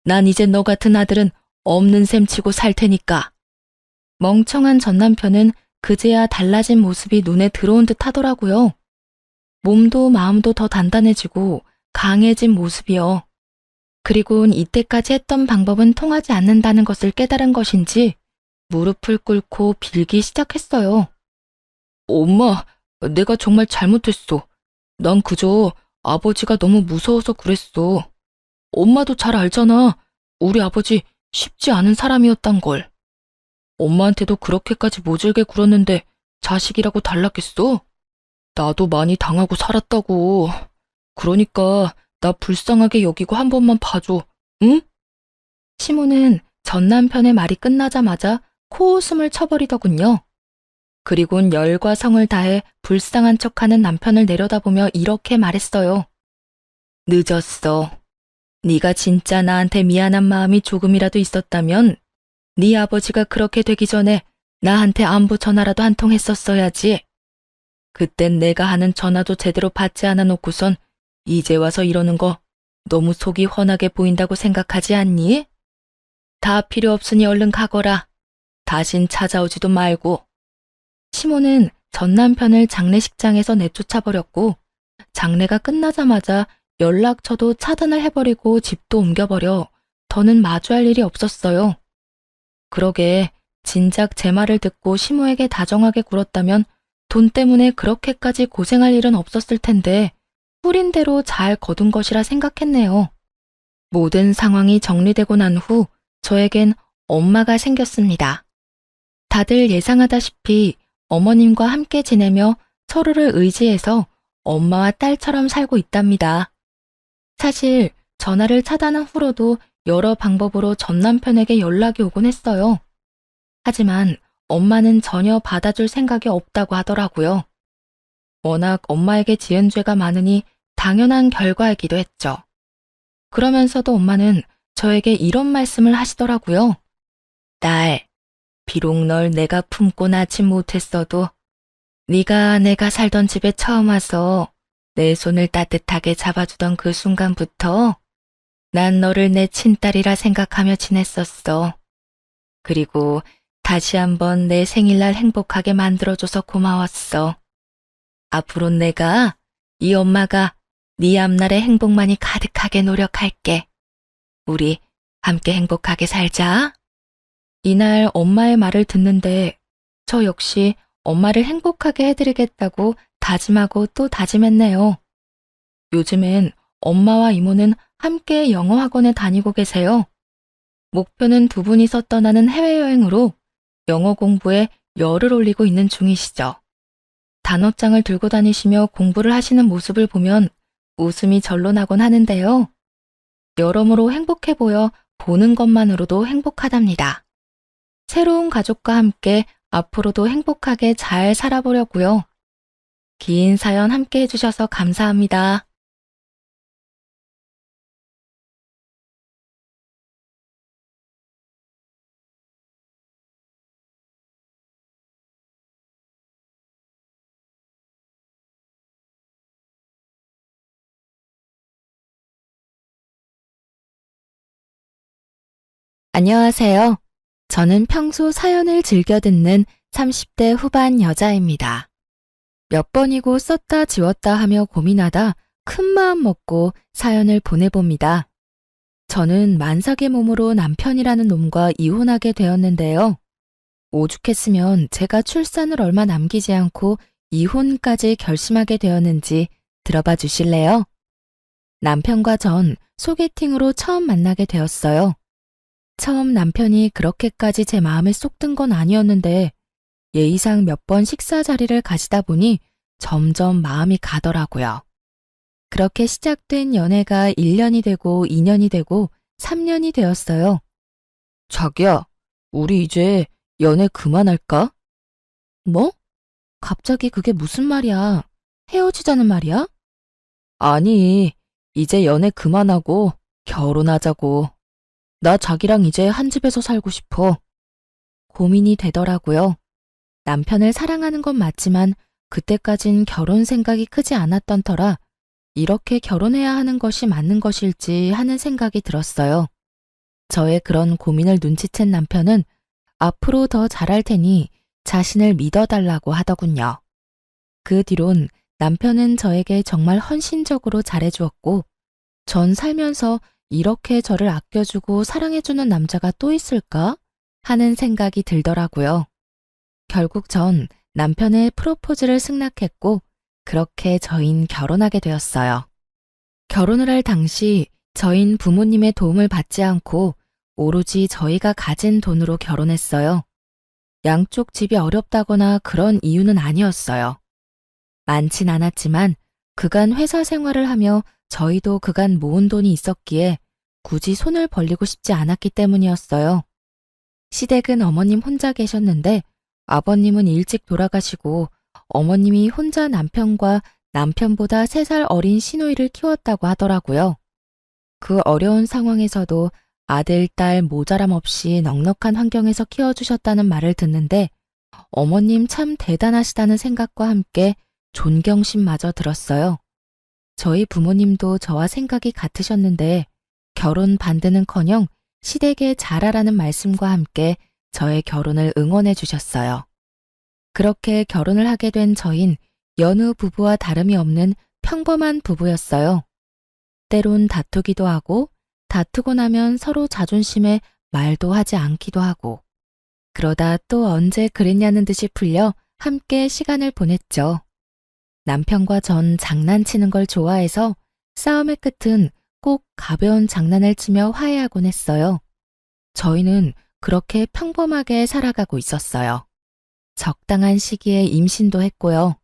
난 이제 너 같은 아들은 없는 셈 치고 살 테니까. 멍청한 전 남편은 그제야 달라진 모습이 눈에 들어온 듯 하더라고요. 몸도 마음도 더 단단해지고 강해진 모습이요. 그리곤 이때까지 했던 방법은 통하지 않는다는 것을 깨달은 것인지 무릎을 꿇고 빌기 시작했어요. 엄마, 내가 정말 잘못했어. 난 그저 아버지가 너무 무서워서 그랬어. 엄마도 잘 알잖아. 우리 아버지 쉽지 않은 사람이었단 걸. 엄마한테도 그렇게까지 모질게 굴었는데 자식이라고 달랐겠어? 나도 많이 당하고 살았다고. 그러니까 나 불쌍하게 여기고 한 번만 봐줘. 응? 시모는 전 남편의 말이 끝나자마자 코웃음을 쳐버리더군요. 그리곤 열과 성을 다해 불쌍한 척하는 남편을 내려다보며 이렇게 말했어요. 늦었어. 네가 진짜 나한테 미안한 마음이 조금이라도 있었다면 네 아버지가 그렇게 되기 전에 나한테 안부 전화라도 한 통 했었어야지. 그땐 내가 하는 전화도 제대로 받지 않아 놓고선 이제 와서 이러는 거 너무 속이 훤하게 보인다고 생각하지 않니? 다 필요 없으니 얼른 가거라. 다신 찾아오지도 말고. 시모는 전 남편을 장례식장에서 내쫓아버렸고 장례가 끝나자마자 연락처도 차단을 해버리고 집도 옮겨버려 더는 마주할 일이 없었어요. 그러게 진작 제 말을 듣고 시모에게 다정하게 굴었다면 돈 때문에 그렇게까지 고생할 일은 없었을 텐데 뿌린 대로 잘 거둔 것이라 생각했네요. 모든 상황이 정리되고 난 후 저에겐 엄마가 생겼습니다. 다들 예상하다시피 어머님과 함께 지내며 서로를 의지해서 엄마와 딸처럼 살고 있답니다. 사실 전화를 차단한 후로도 여러 방법으로 전 남편에게 연락이 오곤 했어요. 하지만 엄마는 전혀 받아줄 생각이 없다고 하더라고요. 워낙 엄마에게 지은 죄가 많으니 당연한 결과이기도 했죠. 그러면서도 엄마는 저에게 이런 말씀을 하시더라고요. 딸, 비록 널 내가 품고 낳지 못했어도 네가 내가 살던 집에 처음 와서 내 손을 따뜻하게 잡아주던 그 순간부터 난 너를 내 친딸이라 생각하며 지냈었어. 그리고 다시 한번 내 생일날 행복하게 만들어줘서 고마웠어. 앞으로 내가 이 엄마가 네 앞날의 행복만이 가득하게 노력할게. 우리 함께 행복하게 살자. 이날 엄마의 말을 듣는데 저 역시 엄마를 행복하게 해드리겠다고 다짐하고 또 다짐했네요. 요즘엔 엄마와 이모는 함께 영어 학원에 다니고 계세요. 목표는 두 분이서 떠나는 해외여행으로 영어 공부에 열을 올리고 있는 중이시죠. 단어장을 들고 다니시며 공부를 하시는 모습을 보면 웃음이 절로 나곤 하는데요. 여러모로 행복해 보여 보는 것만으로도 행복하답니다. 새로운 가족과 함께 앞으로도 행복하게 잘 살아보려고요. 긴 사연 함께 해주셔서 감사합니다. 안녕하세요. 저는 평소 사연을 즐겨 듣는 30대 후반 여자입니다. 몇 번이고 썼다 지웠다 하며 고민하다 큰 마음 먹고 사연을 보내봅니다. 저는 만삭의 몸으로 남편이라는 놈과 이혼하게 되었는데요. 오죽했으면 제가 출산을 얼마 남기지 않고 이혼까지 결심하게 되었는지 들어봐 주실래요? 남편과 전 소개팅으로 처음 만나게 되었어요. 처음 남편이 그렇게까지 제 마음에 쏙 든 건 아니었는데 예의상 몇 번 식사 자리를 가시다 보니 점점 마음이 가더라고요. 그렇게 시작된 연애가 1년이 되고 2년이 되고 3년이 되었어요. 자기야, 우리 이제 연애 그만할까? 뭐? 갑자기 그게 무슨 말이야? 헤어지자는 말이야? 아니, 이제 연애 그만하고 결혼하자고. 나 자기랑 이제 한 집에서 살고 싶어. 고민이 되더라고요. 남편을 사랑하는 건 맞지만 그때까진 결혼 생각이 크지 않았던 터라 이렇게 결혼해야 하는 것이 맞는 것일지 하는 생각이 들었어요. 저의 그런 고민을 눈치챈 남편은 앞으로 더 잘할 테니 자신을 믿어달라고 하더군요. 그 뒤론 남편은 저에게 정말 헌신적으로 잘해주었고 전 살면서 이렇게 저를 아껴주고 사랑해주는 남자가 또 있을까 하는 생각이 들더라고요. 결국 전 남편의 프로포즈를 승낙했고 그렇게 저흰 결혼하게 되었어요. 결혼을 할 당시 저흰 부모님의 도움을 받지 않고 오로지 저희가 가진 돈으로 결혼했어요. 양쪽 집이 어렵다거나 그런 이유는 아니었어요. 많진 않았지만 그간 회사 생활을 하며 저희도 그간 모은 돈이 있었기에 굳이 손을 벌리고 싶지 않았기 때문이었어요. 시댁은 어머님 혼자 계셨는데 아버님은 일찍 돌아가시고 어머님이 혼자 남편과 남편보다 3살 어린 시누이를 키웠다고 하더라고요. 그 어려운 상황에서도 아들, 딸 모자람 없이 넉넉한 환경에서 키워주셨다는 말을 듣는데 어머님 참 대단하시다는 생각과 함께 존경심마저 들었어요. 저희 부모님도 저와 생각이 같으셨는데 결혼 반대는커녕 시댁에 잘하라는 말씀과 함께 저의 결혼을 응원해 주셨어요. 그렇게 결혼을 하게 된 저흰 여느 부부와 다름이 없는 평범한 부부였어요. 때론 다투기도 하고 다투고 나면 서로 자존심에 말도 하지 않기도 하고 그러다 또 언제 그랬냐는 듯이 풀려 함께 시간을 보냈죠. 남편과 전 장난치는 걸 좋아해서 싸움의 끝은 꼭 가벼운 장난을 치며 화해하곤 했어요. 저희는 그렇게 평범하게 살아가고 있었어요. 적당한 시기에 임신도 했고요.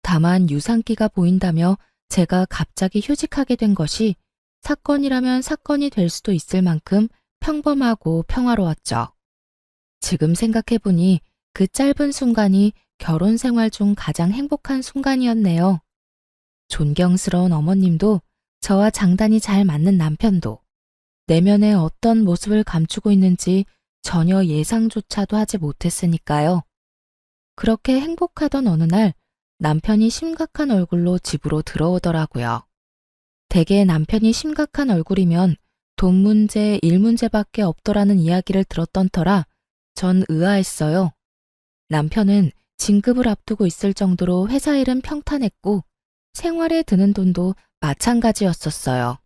다만 유산기가 보인다며 제가 갑자기 휴직하게 된 것이 사건이라면 사건이 될 수도 있을 만큼 평범하고 평화로웠죠. 지금 생각해보니 그 짧은 순간이 결혼 생활 중 가장 행복한 순간이었네요. 존경스러운 어머님도 저와 장단이 잘 맞는 남편도 내면에 어떤 모습을 감추고 있는지 전혀 예상조차도 하지 못했으니까요. 그렇게 행복하던 어느 날 남편이 심각한 얼굴로 집으로 들어오더라고요. 대개 남편이 심각한 얼굴이면 돈 문제, 일 문제밖에 없더라는 이야기를 들었던 터라 전 의아했어요. 남편은 진급을 앞두고 있을 정도로 회사 일은 평탄했고 생활에 드는 돈도 마찬가지였었어요.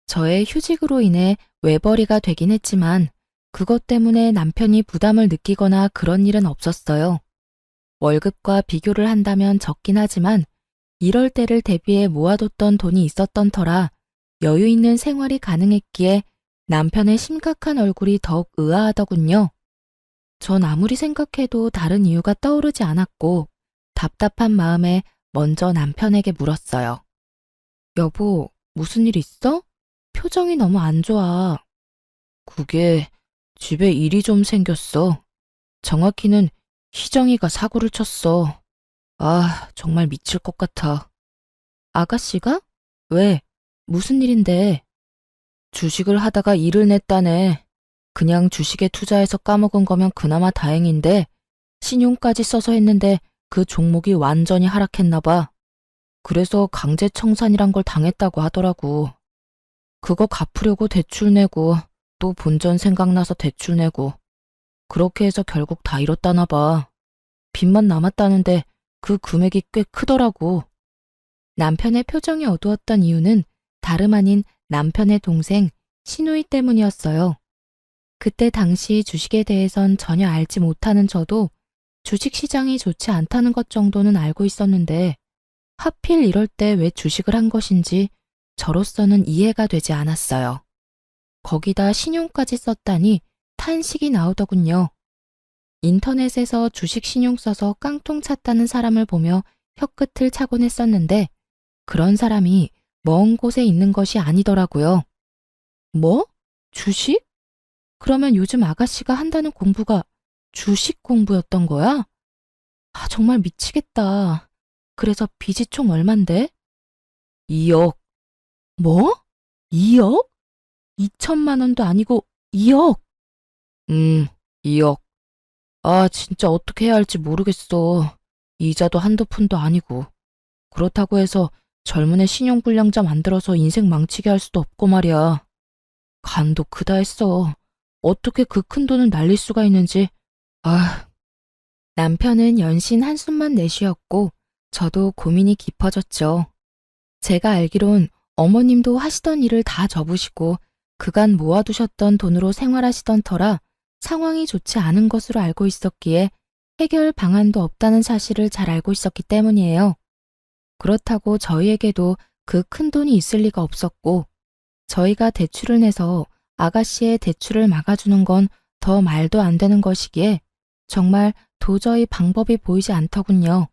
저의 휴직으로 인해 외벌이가 되긴 했지만 그것 때문에 남편이 부담을 느끼거나 그런 일은 없었어요. 월급과 비교를 한다면 적긴 하지만 이럴 때를 대비해 모아뒀던 돈이 있었던 터라 여유 있는 생활이 가능했기에 남편의 심각한 얼굴이 더욱 의아하더군요. 전 아무리 생각해도 다른 이유가 떠오르지 않았고 답답한 마음에 먼저 남편에게 물었어요. 여보, 무슨 일 있어? 표정이 너무 안 좋아. 그게 집에 일이 좀 생겼어. 정확히는 희정이가 사고를 쳤어. 아, 정말 미칠 것 같아. 아가씨가? 왜? 무슨 일인데? 주식을 하다가 일을 냈다네. 그냥 주식에 투자해서 까먹은 거면 그나마 다행인데 신용까지 써서 했는데 그 종목이 완전히 하락했나 봐. 그래서 강제 청산이란 걸 당했다고 하더라고. 그거 갚으려고 대출 내고 또 본전 생각나서 대출 내고 그렇게 해서 결국 다 잃었다나 봐. 빚만 남았다는데 그 금액이 꽤 크더라고. 남편의 표정이 어두웠던 이유는 다름 아닌 남편의 동생 신우이 때문이었어요. 그때 당시 주식에 대해선 전혀 알지 못하는 저도 주식 시장이 좋지 않다는 것 정도는 알고 있었는데 하필 이럴 때 왜 주식을 한 것인지 저로서는 이해가 되지 않았어요. 거기다 신용까지 썼다니 탄식이 나오더군요. 인터넷에서 주식 신용 써서 깡통 찼다는 사람을 보며 혀끝을 차곤 했었는데 그런 사람이 먼 곳에 있는 것이 아니더라고요. 뭐? 주식? 그러면 요즘 아가씨가 한다는 공부가 주식 공부였던 거야? 아, 정말 미치겠다. 그래서 빚이 총 얼만데? 2억. 뭐? 2억? 2천만 원도 아니고 2억? 2억. 아, 진짜 어떻게 해야 할지 모르겠어. 이자도 한두 푼도 아니고. 그렇다고 해서 젊은 애 신용불량자 만들어서 인생 망치게 할 수도 없고 말이야. 간도 크다 했어. 어떻게 그 큰 돈을 날릴 수가 있는지. 아, 남편은 연신 한숨만 내쉬었고 저도 고민이 깊어졌죠. 제가 알기론 어머님도 하시던 일을 다 접으시고 그간 모아두셨던 돈으로 생활하시던 터라 상황이 좋지 않은 것으로 알고 있었기에 해결 방안도 없다는 사실을 잘 알고 있었기 때문이에요. 그렇다고 저희에게도 그 큰 돈이 있을 리가 없었고 저희가 대출을 내서 아가씨의 대출을 막아주는 건 더 말도 안 되는 것이기에 정말 도저히 방법이 보이지 않더군요.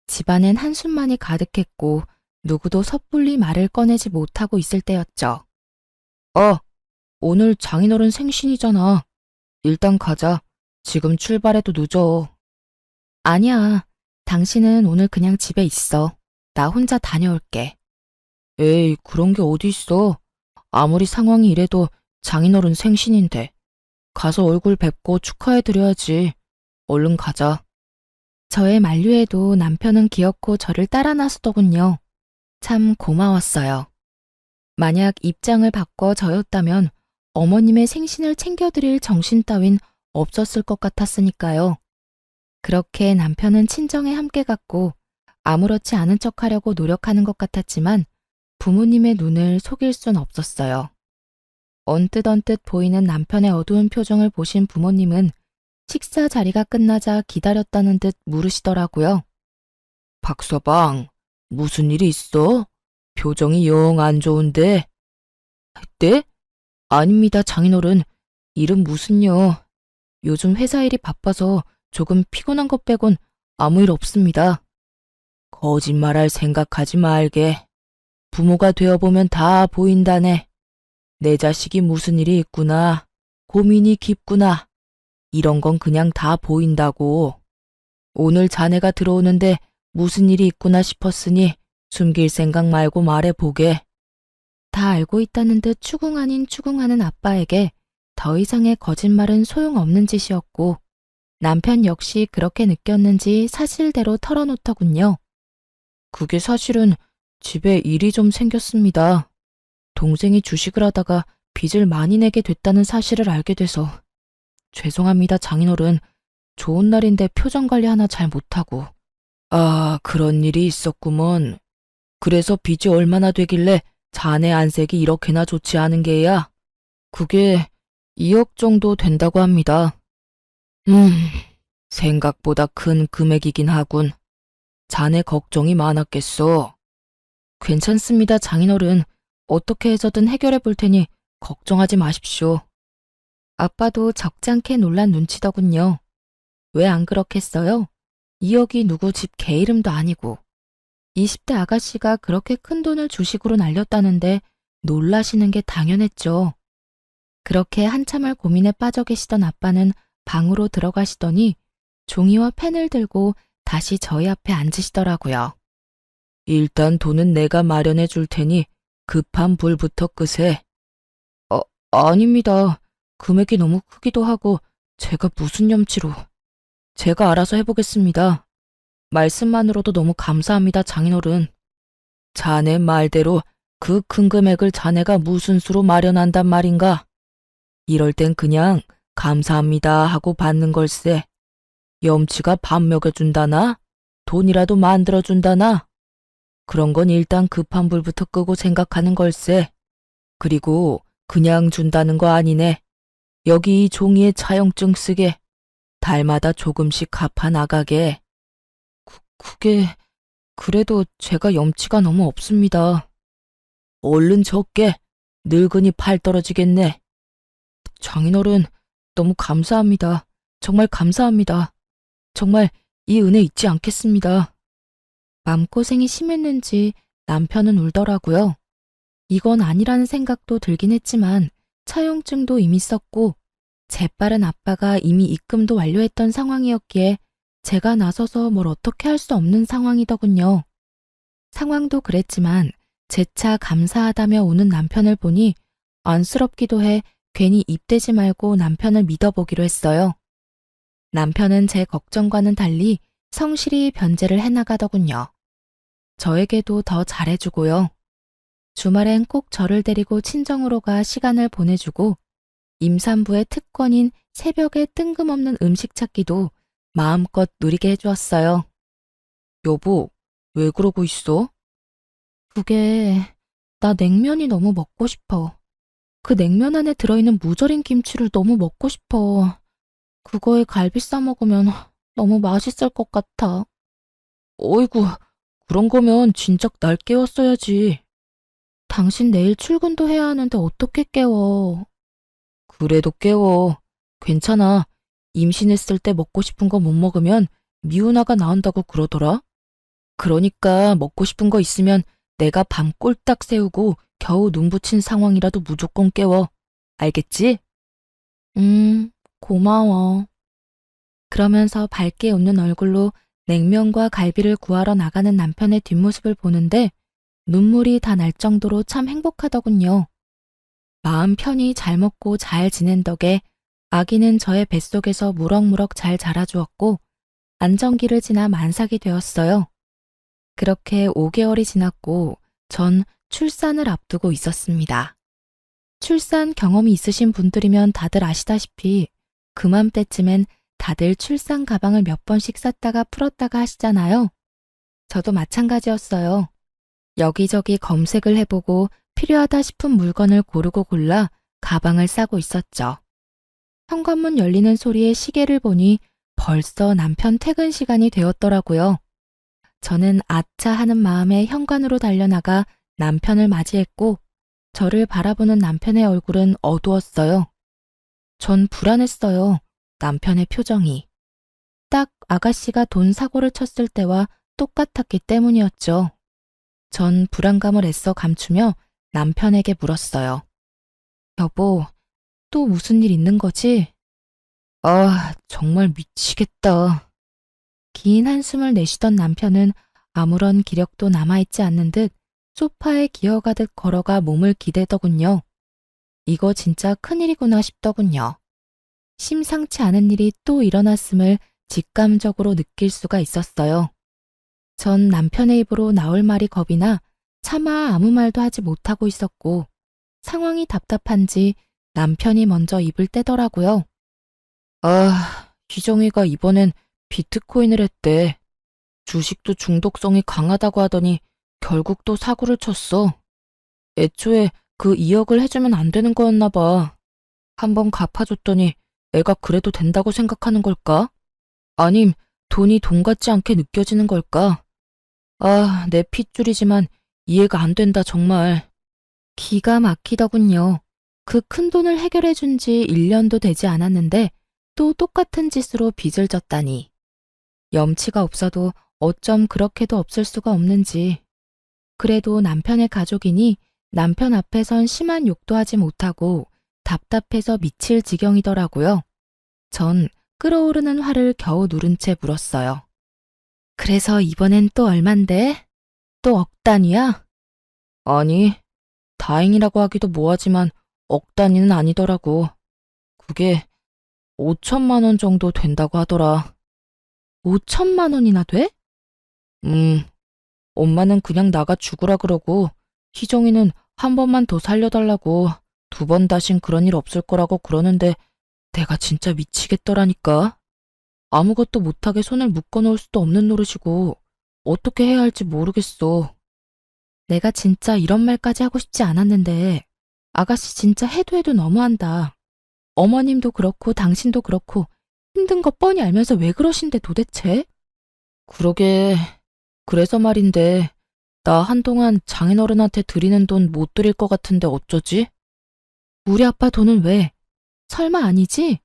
집안엔 한숨만이 가득했고 누구도 섣불리 말을 꺼내지 못하고 있을 때였죠. 오늘 장인어른 생신이잖아. 일단 가자. 지금 출발해도 늦어. 아니야, 당신은 오늘 그냥 집에 있어. 나 혼자 다녀올게. 에이, 그런 게 어디 있어. 아무리 상황이 이래도 장인어른 생신인데. 가서 얼굴 뵙고 축하해드려야지. 얼른 가자. 저의 만류에도 남편은 기어코 저를 따라 나서더군요. 참 고마웠어요. 만약 입장을 바꿔 저였다면 어머님의 생신을 챙겨드릴 정신 따윈 없었을 것 같았으니까요. 그렇게 남편은 친정에 함께 갔고 아무렇지 않은 척하려고 노력하는 것 같았지만 부모님의 눈을 속일 순 없었어요. 언뜻 보이는 남편의 어두운 표정을 보신 부모님은 식사 자리가 끝나자 기다렸다는 듯 물으시더라고요. 박서방, 무슨 일이 있어? 표정이 영 안 좋은데. 네? 아닙니다, 장인어른. 일은 무슨요. 요즘 회사 일이 바빠서 조금 피곤한 것 빼곤 아무 일 없습니다. 거짓말할 생각하지 말게. 부모가 되어보면 다 보인다네. 내 자식이 무슨 일이 있구나. 고민이 깊구나. 이런 건 그냥 다 보인다고. 오늘 자네가 들어오는데 무슨 일이 있구나 싶었으니 숨길 생각 말고 말해보게. 다 알고 있다는 듯 추궁 아닌 추궁하는 아빠에게 더 이상의 거짓말은 소용없는 짓이었고 남편 역시 그렇게 느꼈는지 사실대로 털어놓더군요. 그게 사실은 집에 일이 좀 생겼습니다. 동생이 주식을 하다가 빚을 많이 내게 됐다는 사실을 알게 돼서. 죄송합니다, 장인어른. 좋은 날인데 표정 관리 하나 잘 못하고. 아, 그런 일이 있었구먼. 그래서 빚이 얼마나 되길래 자네 안색이 이렇게나 좋지 않은 게야? 그게 2억 정도 된다고 합니다. 생각보다 큰 금액이긴 하군. 자네 걱정이 많았겠어. 괜찮습니다, 장인어른. 어떻게 해서든 해결해 볼 테니 걱정하지 마십시오. 아빠도 적잖게 놀란 눈치더군요. 왜 안 그렇겠어요? 2억이 누구 집 개 이름도 아니고 20대 아가씨가 그렇게 큰 돈을 주식으로 날렸다는데 놀라시는 게 당연했죠. 그렇게 한참을 고민에 빠져 계시던 아빠는 방으로 들어가시더니 종이와 펜을 들고 다시 저희 앞에 앉으시더라고요. 일단 돈은 내가 마련해 줄 테니 급한 불부터 끄세. 아닙니다. 금액이 너무 크기도 하고 제가 무슨 염치로. 제가 알아서 해보겠습니다. 말씀만으로도 너무 감사합니다, 장인어른. 자네 말대로 그 큰 금액을 자네가 무슨 수로 마련한단 말인가? 이럴 땐 그냥 감사합니다 하고 받는 걸세. 염치가 밥 먹여준다나? 돈이라도 만들어준다나? 그런 건 일단 급한 불부터 끄고 생각하는 걸세. 그리고 그냥 준다는 거 아니네. 여기 이 종이에 차용증 쓰게. 달마다 조금씩 갚아 나가게. 그게 그래도 제가 염치가 너무 없습니다. 얼른 적게. 늙으니 팔 떨어지겠네. 장인어른, 너무 감사합니다. 정말 감사합니다. 정말 이 은혜 잊지 않겠습니다. 마음고생이 심했는지 남편은 울더라고요. 이건 아니라는 생각도 들긴 했지만 차용증도 이미 썼고 재빠른 아빠가 이미 입금도 완료했던 상황이었기에 제가 나서서 뭘 어떻게 할 수 없는 상황이더군요. 상황도 그랬지만 재차 감사하다며 우는 남편을 보니 안쓰럽기도 해 괜히 입대지 말고 남편을 믿어보기로 했어요. 남편은 제 걱정과는 달리 성실히 변제를 해나가더군요. 저에게도 더 잘해주고요. 주말엔 꼭 저를 데리고 친정으로 가 시간을 보내주고 임산부의 특권인 새벽에 뜬금없는 음식 찾기도 마음껏 누리게 해주었어요. 여보, 왜 그러고 있어? 그게 나 냉면이 너무 먹고 싶어. 그 냉면 안에 들어있는 무절임 김치를 너무 먹고 싶어. 그거에 갈비 싸 먹으면 너무 맛있을 것 같아. 어이구, 그런 거면 진작 날 깨웠어야지. 당신 내일 출근도 해야 하는데 어떻게 깨워? 그래도 깨워. 괜찮아. 임신했을 때 먹고 싶은 거 못 먹으면 미운아가 나온다고 그러더라. 그러니까 먹고 싶은 거 있으면 내가 밤 꼴딱 새우고 겨우 눈 붙인 상황이라도 무조건 깨워. 알겠지? 고마워. 그러면서 밝게 웃는 얼굴로 냉면과 갈비를 구하러 나가는 남편의 뒷모습을 보는데 눈물이 다 날 정도로 참 행복하더군요. 마음 편히 잘 먹고 잘 지낸 덕에 아기는 저의 뱃속에서 무럭무럭 잘 자라주었고 안정기를 지나 만삭이 되었어요. 그렇게 5개월이 지났고 전 출산을 앞두고 있었습니다. 출산 경험이 있으신 분들이면 다들 아시다시피 그맘때쯤엔 다들 출산 가방을 몇 번씩 쌌다가 풀었다가 하시잖아요. 저도 마찬가지였어요. 여기저기 검색을 해보고 필요하다 싶은 물건을 고르고 골라 가방을 싸고 있었죠. 현관문 열리는 소리에 시계를 보니 벌써 남편 퇴근 시간이 되었더라고요. 저는 아차 하는 마음에 현관으로 달려나가 남편을 맞이했고 저를 바라보는 남편의 얼굴은 어두웠어요. 전 불안했어요. 남편의 표정이. 딱 아가씨가 돈 사고를 쳤을 때와 똑같았기 때문이었죠. 전 불안감을 애써 감추며 남편에게 물었어요. 여보, 또 무슨 일 있는 거지? 아, 정말 미치겠다. 긴 한숨을 내쉬던 남편은 아무런 기력도 남아있지 않는 듯 소파에 기어가듯 걸어가 몸을 기대더군요. 이거 진짜 큰일이구나 싶더군요. 심상치 않은 일이 또 일어났음을 직감적으로 느낄 수가 있었어요. 전 남편의 입으로 나올 말이 겁이 나 차마 아무 말도 하지 못하고 있었고 상황이 답답한지 남편이 먼저 입을 떼더라고요. 아, 희정이가 이번엔 비트코인을 했대. 주식도 중독성이 강하다고 하더니 결국 또 사고를 쳤어. 애초에 그 2억을 해주면 안 되는 거였나 봐. 한번 갚아줬더니 애가 그래도 된다고 생각하는 걸까? 아님 돈이 돈 같지 않게 느껴지는 걸까? 아, 내 핏줄이지만 이해가 안 된다 정말. 기가 막히더군요. 그 큰 돈을 해결해 준 지 1년도 되지 않았는데 또 똑같은 짓으로 빚을 졌다니. 염치가 없어도 어쩜 그렇게도 없을 수가 없는지. 그래도 남편의 가족이니 남편 앞에선 심한 욕도 하지 못하고 답답해서 미칠 지경이더라고요. 전 끓어오르는 화를 겨우 누른 채 물었어요. 그래서 이번엔 또 얼만데? 또 억 단위야? 아니, 다행이라고 하기도 뭐하지만 억 단위는 아니더라고. 그게 5천만 원 정도 된다고 하더라. 5천만 원이나 돼? 엄마는 그냥 나가 죽으라 그러고 희정이는 한 번만 더 살려달라고 2번 다신 그런 일 없을 거라고 그러는데 내가 진짜 미치겠더라니까. 아무것도 못하게 손을 묶어놓을 수도 없는 노릇이고 어떻게 해야 할지 모르겠어. 내가 진짜 이런 말까지 하고 싶지 않았는데 아가씨 진짜 해도 해도 너무한다. 어머님도 그렇고 당신도 그렇고 힘든 거 뻔히 알면서 왜 그러신데 도대체? 그러게. 그래서 말인데 나 한동안 장인어른한테 드리는 돈 못 드릴 것 같은데 어쩌지? 우리 아빠 돈은 왜? 설마 아니지?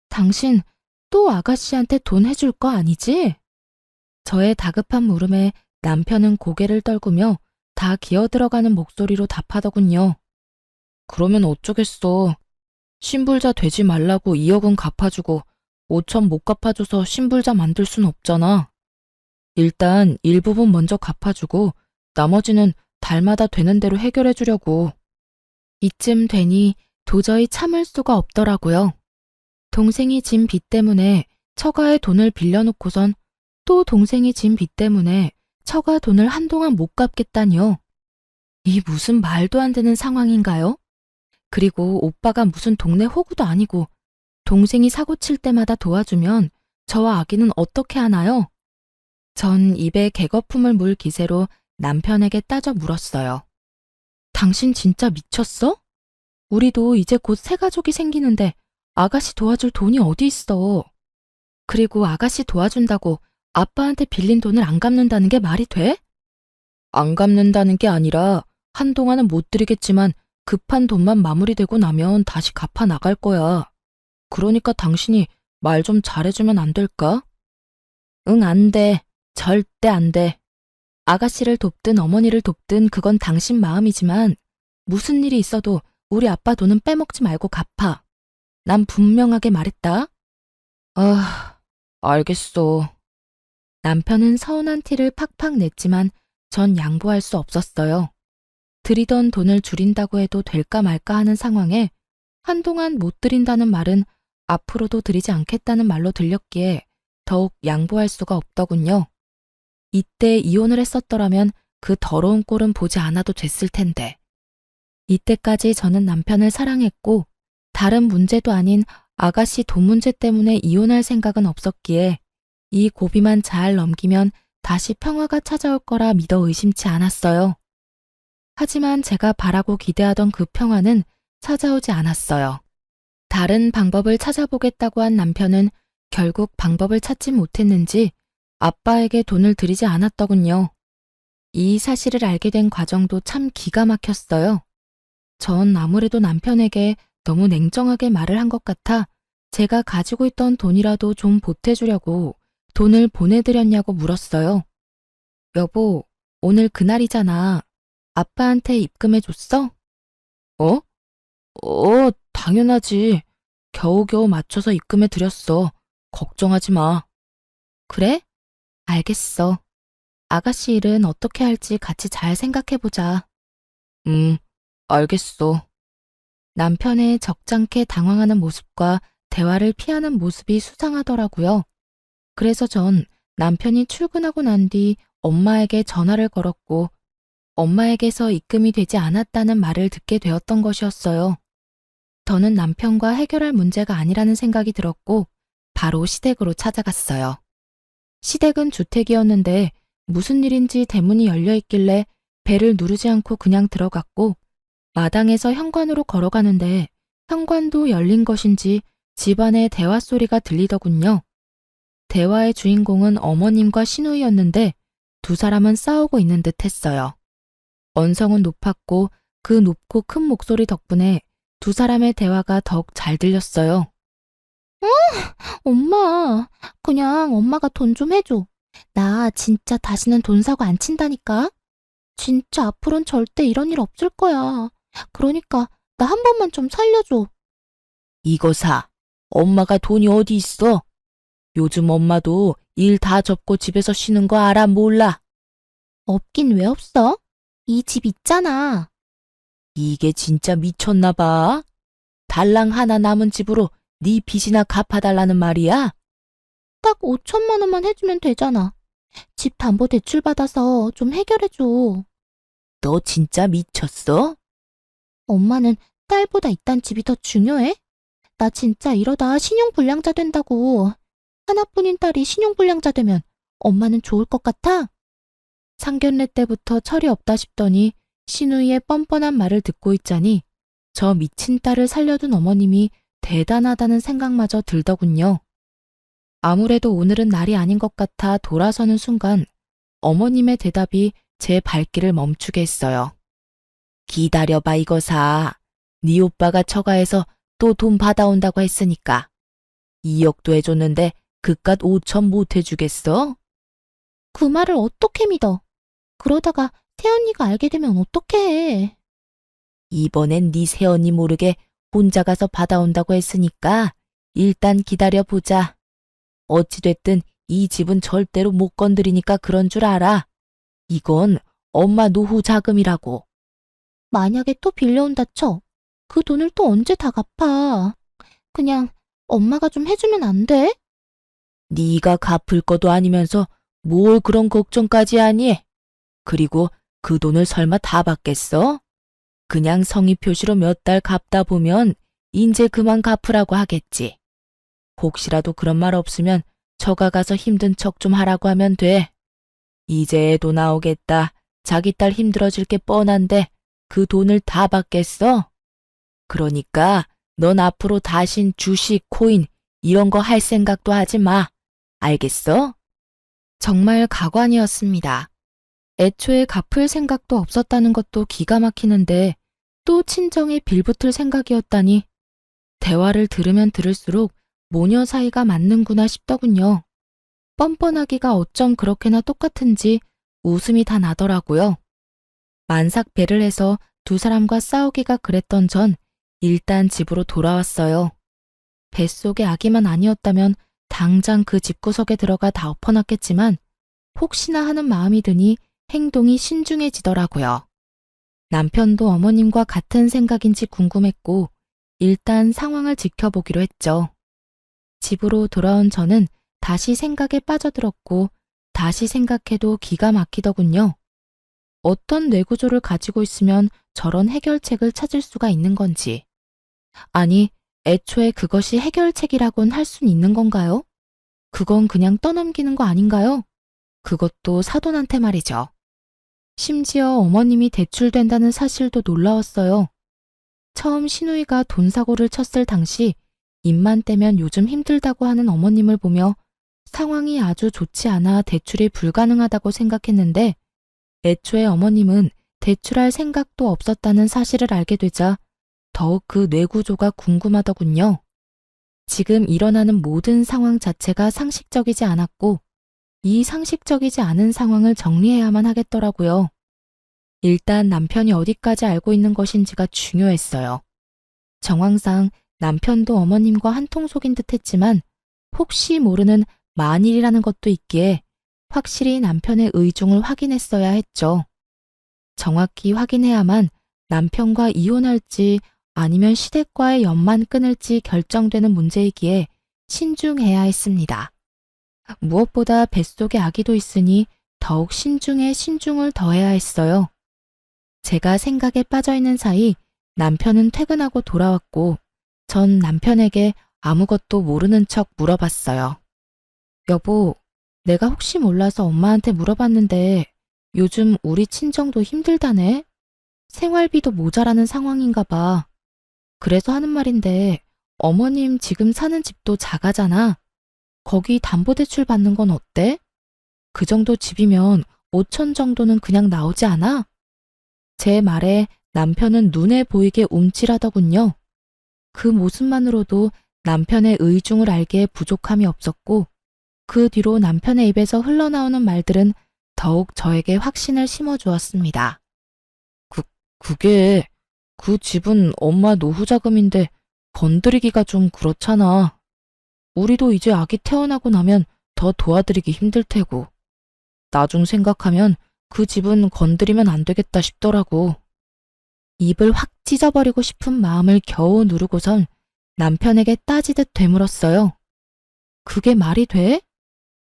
당신 또 아가씨한테 돈 해줄 거 아니지? 저의 다급한 물음에 남편은 고개를 떨구며 다 기어들어가는 목소리로 답하더군요. 그러면 어쩌겠어. 신불자 되지 말라고 2억은 갚아주고 5천 못 갚아줘서 신불자 만들 순 없잖아. 일단 일부분 먼저 갚아주고 나머지는 달마다 되는 대로 해결해 주려고. 이쯤 되니 도저히 참을 수가 없더라고요. 동생이 진 빚 때문에 처가에 돈을 빌려놓고선 또 동생이 진 빚 때문에 처가 돈을 한동안 못 갚겠다니요. 이 무슨 말도 안 되는 상황인가요? 그리고 오빠가 무슨 동네 호구도 아니고 동생이 사고 칠 때마다 도와주면 저와 아기는 어떻게 하나요? 전 입에 개거품을 물 기세로 남편에게 따져 물었어요. 당신 진짜 미쳤어? 우리도 이제 곧 새 가족이 생기는데 아가씨 도와줄 돈이 어디 있어? 그리고 아가씨 도와준다고 아빠한테 빌린 돈을 안 갚는다는 게 말이 돼? 안 갚는다는 게 아니라 한동안은 못 드리겠지만 급한 돈만 마무리되고 나면 다시 갚아 나갈 거야. 그러니까 당신이 말 좀 잘해주면 안 될까? 응, 안 돼. 절대 안 돼. 아가씨를 돕든 어머니를 돕든 그건 당신 마음이지만 무슨 일이 있어도 우리 아빠 돈은 빼먹지 말고 갚아. 난 분명하게 말했다. 아, 알겠어. 남편은 서운한 티를 팍팍 냈지만 전 양보할 수 없었어요. 드리던 돈을 줄인다고 해도 될까 말까 하는 상황에 한동안 못 드린다는 말은 앞으로도 드리지 않겠다는 말로 들렸기에 더욱 양보할 수가 없더군요. 이때 이혼을 했었더라면 그 더러운 꼴은 보지 않아도 됐을 텐데. 이때까지 저는 남편을 사랑했고 다른 문제도 아닌 아가씨 돈 문제 때문에 이혼할 생각은 없었기에 이 고비만 잘 넘기면 다시 평화가 찾아올 거라 믿어 의심치 않았어요. 하지만 제가 바라고 기대하던 그 평화는 찾아오지 않았어요. 다른 방법을 찾아보겠다고 한 남편은 결국 방법을 찾지 못했는지 아빠에게 돈을 드리지 않았더군요. 이 사실을 알게 된 과정도 참 기가 막혔어요. 전 아무래도 남편에게 너무 냉정하게 말을 한 것 같아 제가 가지고 있던 돈이라도 좀 보태주려고 돈을 보내드렸냐고 물었어요. 여보, 오늘 그날이잖아. 아빠한테 입금해줬어? 당연하지. 겨우겨우 맞춰서 입금해드렸어. 걱정하지 마. 그래? 알겠어. 아가씨 일은 어떻게 할지 같이 잘 생각해보자. 알겠어. 남편의 적잖게 당황하는 모습과 대화를 피하는 모습이 수상하더라고요. 그래서 전 남편이 출근하고 난 뒤 엄마에게 전화를 걸었고 엄마에게서 입금이 되지 않았다는 말을 듣게 되었던 것이었어요. 더는 남편과 해결할 문제가 아니라는 생각이 들었고 바로 시댁으로 찾아갔어요. 시댁은 주택이었는데 무슨 일인지 대문이 열려 있길래 벨을 누르지 않고 그냥 들어갔고 마당에서 현관으로 걸어가는데 현관도 열린 것인지 집안의 대화 소리가 들리더군요. 대화의 주인공은 어머님과 시누이였는데 두 사람은 싸우고 있는 듯 했어요. 언성은 높았고 그 높고 큰 목소리 덕분에 두 사람의 대화가 더욱 잘 들렸어요. 엄마, 그냥 엄마가 돈 좀 해줘. 나 진짜 다시는 돈 사고 안 친다니까. 진짜 앞으로는 절대 이런 일 없을 거야. 그러니까 나 한 번만 좀 살려줘. 이거 사. 엄마가 돈이 어디 있어? 요즘 엄마도 일 다 접고 집에서 쉬는 거 알아 몰라? 없긴 왜 없어? 이 집 있잖아. 이게 진짜 미쳤나 봐. 달랑 하나 남은 집으로 네 빚이나 갚아달라는 말이야? 딱 5천만 원만 해주면 되잖아. 집 담보 대출 받아서 좀 해결해줘. 너 진짜 미쳤어? 엄마는 딸보다 이딴 집이 더 중요해? 나 진짜 이러다 신용불량자 된다고. 하나뿐인 딸이 신용불량자 되면 엄마는 좋을 것 같아? 상견례 때부터 철이 없다 싶더니 신우이의 뻔뻔한 말을 듣고 있자니 저 미친 딸을 살려둔 어머님이 대단하다는 생각마저 들더군요. 아무래도 오늘은 날이 아닌 것 같아 돌아서는 순간 어머님의 대답이 제 발길을 멈추게 했어요. 기다려봐 이거사. 네 오빠가 처가에서 또 돈 받아온다고 했으니까. 2억도 해줬는데 그깟 5천 못 해주겠어? 그 말을 어떻게 믿어? 그러다가 새언니가 알게 되면 어떡해. 이번엔 네 새언니 모르게 혼자 가서 받아온다고 했으니까 일단 기다려보자. 어찌됐든 이 집은 절대로 못 건드리니까 그런 줄 알아. 이건 엄마 노후 자금이라고. 만약에 또 빌려온다 쳐. 그 돈을 또 언제 다 갚아. 그냥 엄마가 좀 해주면 안 돼? 네가 갚을 것도 아니면서 뭘 그런 걱정까지 하니? 그리고 그 돈을 설마 다 받겠어? 그냥 성의 표시로 몇 달 갚다 보면 인제 그만 갚으라고 하겠지. 혹시라도 그런 말 없으면 처가 가서 힘든 척 좀 하라고 하면 돼. 이제 애도 나오겠다. 자기 딸 힘들어질 게 뻔한데 그 돈을 다 받겠어? 그러니까 넌 앞으로 다신 주식, 코인 이런 거 할 생각도 하지 마. 알겠어? 정말 가관이었습니다. 애초에 갚을 생각도 없었다는 것도 기가 막히는데 또 친정에 빌붙을 생각이었다니 대화를 들으면 들을수록 모녀 사이가 맞는구나 싶더군요. 뻔뻔하기가 어쩜 그렇게나 똑같은지 웃음이 다 나더라고요. 만삭배를 해서 두 사람과 싸우기가 그랬던 전 일단 집으로 돌아왔어요. 뱃속의 아기만 아니었다면 당장 그 집구석에 들어가 다 엎어놨겠지만 혹시나 하는 마음이 드니 행동이 신중해지더라고요. 남편도 어머님과 같은 생각인지 궁금했고 일단 상황을 지켜보기로 했죠. 집으로 돌아온 저는 다시 생각에 빠져들었고 다시 생각해도 기가 막히더군요. 어떤 뇌구조를 가지고 있으면 저런 해결책을 찾을 수가 있는 건지. 아니, 애초에 그것이 해결책이라곤 할 순 있는 건가요? 그건 그냥 떠넘기는 거 아닌가요? 그것도 사돈한테 말이죠. 심지어 어머님이 대출된다는 사실도 놀라웠어요. 처음 신우이가 돈 사고를 쳤을 당시 입만 떼면 요즘 힘들다고 하는 어머님을 보며 상황이 아주 좋지 않아 대출이 불가능하다고 생각했는데 애초에 어머님은 대출할 생각도 없었다는 사실을 알게 되자 더욱 그 뇌구조가 궁금하더군요. 지금 일어나는 모든 상황 자체가 상식적이지 않았고 이 상식적이지 않은 상황을 정리해야만 하겠더라고요. 일단 남편이 어디까지 알고 있는 것인지가 중요했어요. 정황상 남편도 어머님과 한통속인 듯 했지만 혹시 모르는 만일이라는 것도 있기에 확실히 남편의 의중을 확인했어야 했죠. 정확히 확인해야만 남편과 이혼할지 아니면 시댁과의 연만 끊을지 결정되는 문제이기에 신중해야 했습니다. 무엇보다 뱃속에 아기도 있으니 더욱 신중에 신중을 더해야 했어요. 제가 생각에 빠져있는 사이 남편은 퇴근하고 돌아왔고 전 남편에게 아무것도 모르는 척 물어봤어요. 여보, 내가 혹시 몰라서 엄마한테 물어봤는데 요즘 우리 친정도 힘들다네? 생활비도 모자라는 상황인가 봐. 그래서 하는 말인데 어머님 지금 사는 집도 작아잖아. 거기 담보대출 받는 건 어때? 그 정도 집이면 5천 정도는 그냥 나오지 않아? 제 말에 남편은 눈에 보이게 움찔하더군요. 그 모습만으로도 남편의 의중을 알기에 부족함이 없었고 그 뒤로 남편의 입에서 흘러나오는 말들은 더욱 저에게 확신을 심어주었습니다. 그게 그 집은 엄마 노후 자금인데 건드리기가 좀 그렇잖아. 우리도 이제 아기 태어나고 나면 더 도와드리기 힘들 테고. 나중 생각하면 그 집은 건드리면 안 되겠다 싶더라고. 입을 확 찢어버리고 싶은 마음을 겨우 누르고선 남편에게 따지듯 되물었어요. 그게 말이 돼?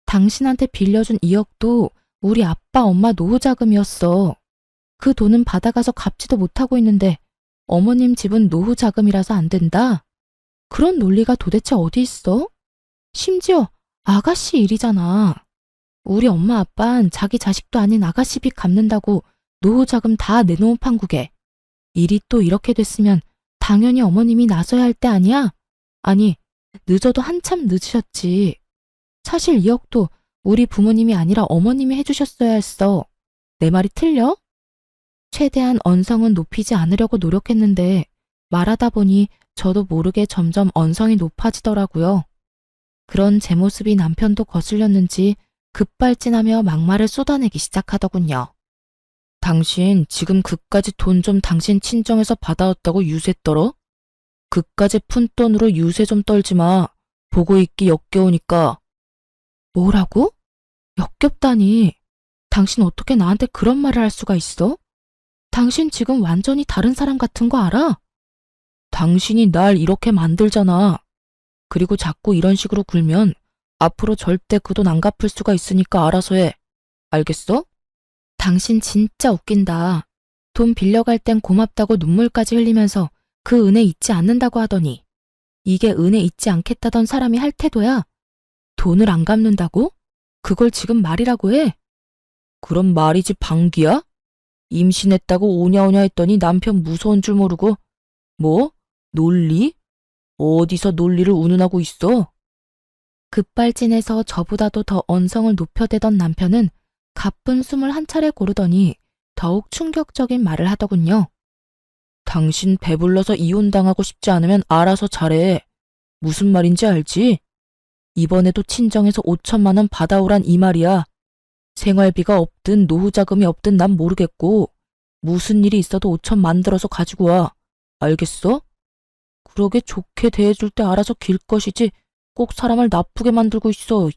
당신한테 빌려준 2억도 우리 아빠 엄마 노후 자금이었어. 그 돈은 받아가서 갚지도 못하고 있는데 어머님 집은 노후 자금이라서 안 된다? 그런 논리가 도대체 어디 있어? 심지어 아가씨 일이잖아. 우리 엄마 아빤 자기 자식도 아닌 아가씨 빚 갚는다고 노후 자금 다 내놓은 판국에 일이 또 이렇게 됐으면 당연히 어머님이 나서야 할 때 아니야? 아니, 늦어도 한참 늦으셨지. 사실 2억도 우리 부모님이 아니라 어머님이 해주셨어야 했어. 내 말이 틀려? 최대한 언성은 높이지 않으려고 노력했는데 말하다 보니 저도 모르게 점점 언성이 높아지더라고요. 그런 제 모습이 남편도 거슬렸는지 급발진하며 막말을 쏟아내기 시작하더군요. 당신 지금 그까지 돈 좀 당신 친정에서 받아왔다고 유세 떨어? 그까지 푼 돈으로 유세 좀 떨지 마. 보고 있기 역겨우니까. 뭐라고? 역겹다니. 당신 어떻게 나한테 그런 말을 할 수가 있어? 당신 지금 완전히 다른 사람 같은 거 알아? 당신이 날 이렇게 만들잖아. 그리고 자꾸 이런 식으로 굴면 앞으로 절대 그 돈 안 갚을 수가 있으니까 알아서 해. 알겠어? 당신 진짜 웃긴다. 돈 빌려갈 땐 고맙다고 눈물까지 흘리면서 그 은혜 잊지 않는다고 하더니 이게 은혜 잊지 않겠다던 사람이 할 태도야? 돈을 안 갚는다고? 그걸 지금 말이라고 해? 그럼 말이지 방귀야? 임신했다고 오냐오냐 했더니 남편 무서운 줄 모르고 뭐? 논리? 어디서 논리를 운운하고 있어? 급발진해서 저보다도 더 언성을 높여대던 남편은 가쁜 숨을 한 차례 고르더니 더욱 충격적인 말을 하더군요. 당신 배불러서 이혼당하고 싶지 않으면 알아서 잘해. 무슨 말인지 알지? 이번에도 친정에서 5천만 원 받아오란 이 말이야. 생활비가 없든 노후 자금이 없든 난 모르겠고 무슨 일이 있어도 5천 만들어서 가지고 와. 알겠어? 그러게 좋게 대해줄 때 알아서 길 것이지 꼭 사람을 나쁘게 만들고 있어.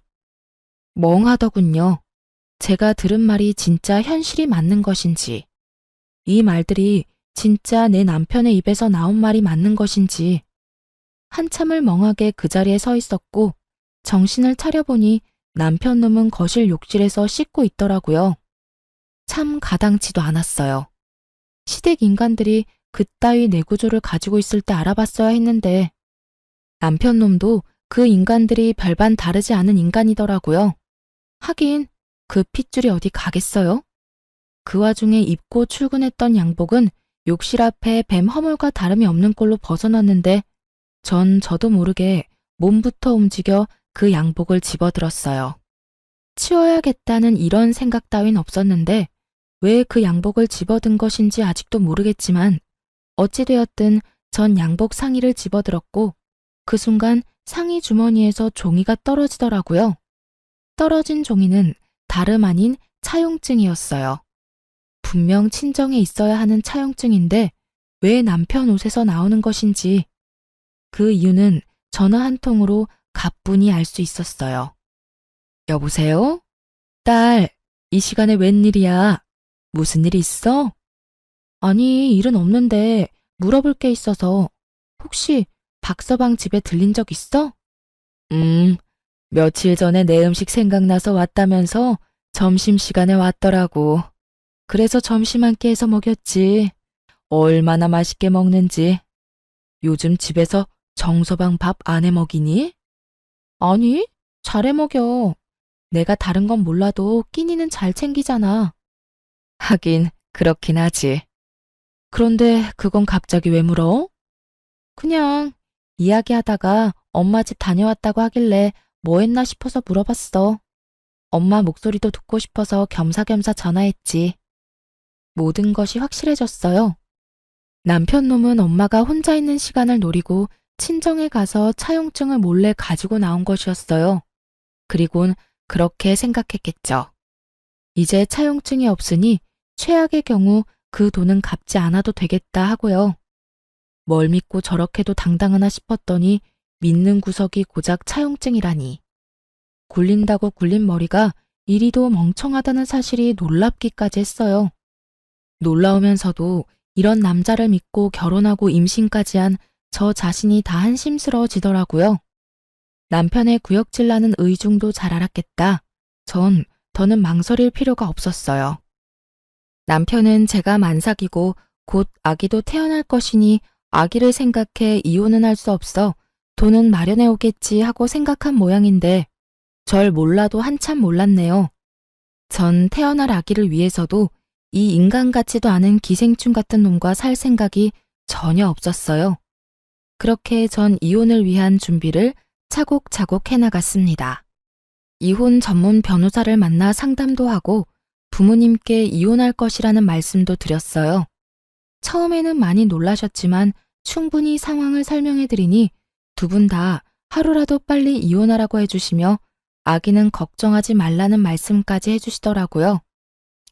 멍하더군요. 제가 들은 말이 진짜 현실이 맞는 것인지, 이 말들이 진짜 내 남편의 입에서 나온 말이 맞는 것인지, 한참을 멍하게 그 자리에 서 있었고, 정신을 차려보니 남편 놈은 거실 욕실에서 씻고 있더라고요. 참 가당치도 않았어요. 시댁 인간들이 그따위 내구조를 가지고 있을 때 알아봤어야 했는데, 남편 놈도 그 인간들이 별반 다르지 않은 인간이더라고요. 하긴 그 핏줄이 어디 가겠어요? 그 와중에 입고 출근했던 양복은 욕실 앞에 뱀 허물과 다름이 없는 꼴로 벗어났는데 전 저도 모르게 몸부터 움직여 그 양복을 집어들었어요. 치워야겠다는 이런 생각 따윈 없었는데 왜 그 양복을 집어든 것인지 아직도 모르겠지만 어찌되었든 전 양복 상의를 집어들었고 그 순간 상의 주머니에서 종이가 떨어지더라고요. 떨어진 종이는 다름 아닌 차용증이었어요. 분명 친정에 있어야 하는 차용증인데 왜 남편 옷에서 나오는 것인지 그 이유는 전화 한 통으로 가뿐히 알 수 있었어요. 여보세요? 딸, 이 시간에 웬일이야? 무슨 일 있어? 아니, 일은 없는데 물어볼 게 있어서 혹시 박서방 집에 들린 적 있어? 며칠 전에 내 음식 생각나서 왔다면서 점심시간에 왔더라고. 그래서 점심 한 끼 해서 먹였지. 얼마나 맛있게 먹는지. 요즘 집에서 정서방 밥 안 해 먹이니? 아니, 잘해 먹여. 내가 다른 건 몰라도 끼니는 잘 챙기잖아. 하긴 그렇긴 하지. 그런데 그건 갑자기 왜 물어? 그냥 이야기하다가 엄마 집 다녀왔다고 하길래 뭐 했나 싶어서 물어봤어. 엄마 목소리도 듣고 싶어서 겸사겸사 전화했지. 모든 것이 확실해졌어요. 남편 놈은 엄마가 혼자 있는 시간을 노리고 친정에 가서 차용증을 몰래 가지고 나온 것이었어요. 그리곤 그렇게 생각했겠죠. 이제 차용증이 없으니 최악의 경우 그 돈은 갚지 않아도 되겠다 하고요. 뭘 믿고 저렇게도 당당하나 싶었더니 믿는 구석이 고작 차용증이라니. 굴린다고 굴린 머리가 이리도 멍청하다는 사실이 놀랍기까지 했어요. 놀라우면서도 이런 남자를 믿고 결혼하고 임신까지 한 저 자신이 다 한심스러워지더라고요. 남편의 구역질 나는 의중도 잘 알았겠다. 전 더는 망설일 필요가 없었어요. 남편은 제가 만삭이고 곧 아기도 태어날 것이니 아기를 생각해 이혼은 할 수 없어 돈은 마련해 오겠지 하고 생각한 모양인데 절 몰라도 한참 몰랐네요. 전 태어날 아기를 위해서도 이 인간 같지도 않은 기생충 같은 놈과 살 생각이 전혀 없었어요. 그렇게 전 이혼을 위한 준비를 차곡차곡 해나갔습니다. 이혼 전문 변호사를 만나 상담도 하고 부모님께 이혼할 것이라는 말씀도 드렸어요. 처음에는 많이 놀라셨지만 충분히 상황을 설명해드리니 두 분 다 하루라도 빨리 이혼하라고 해주시며 아기는 걱정하지 말라는 말씀까지 해주시더라고요.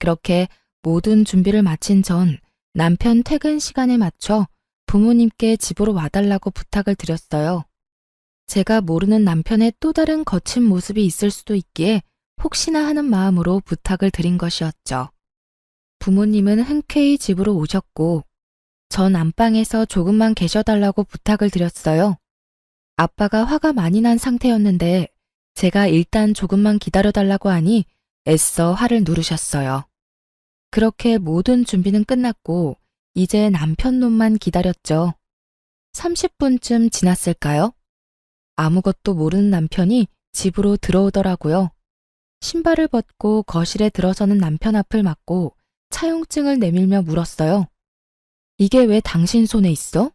그렇게 모든 준비를 마친 전 남편 퇴근 시간에 맞춰 부모님께 집으로 와달라고 부탁을 드렸어요. 제가 모르는 남편의 또 다른 거친 모습이 있을 수도 있기에 혹시나 하는 마음으로 부탁을 드린 것이었죠. 부모님은 흔쾌히 집으로 오셨고 전 안방에서 조금만 계셔달라고 부탁을 드렸어요. 아빠가 화가 많이 난 상태였는데 제가 일단 조금만 기다려달라고 하니 애써 화를 누르셨어요. 그렇게 모든 준비는 끝났고 이제 남편 놈만 기다렸죠. 30분쯤 지났을까요? 아무것도 모르는 남편이 집으로 들어오더라고요. 신발을 벗고 거실에 들어서는 남편 앞을 막고 차용증을 내밀며 물었어요. 이게 왜 당신 손에 있어?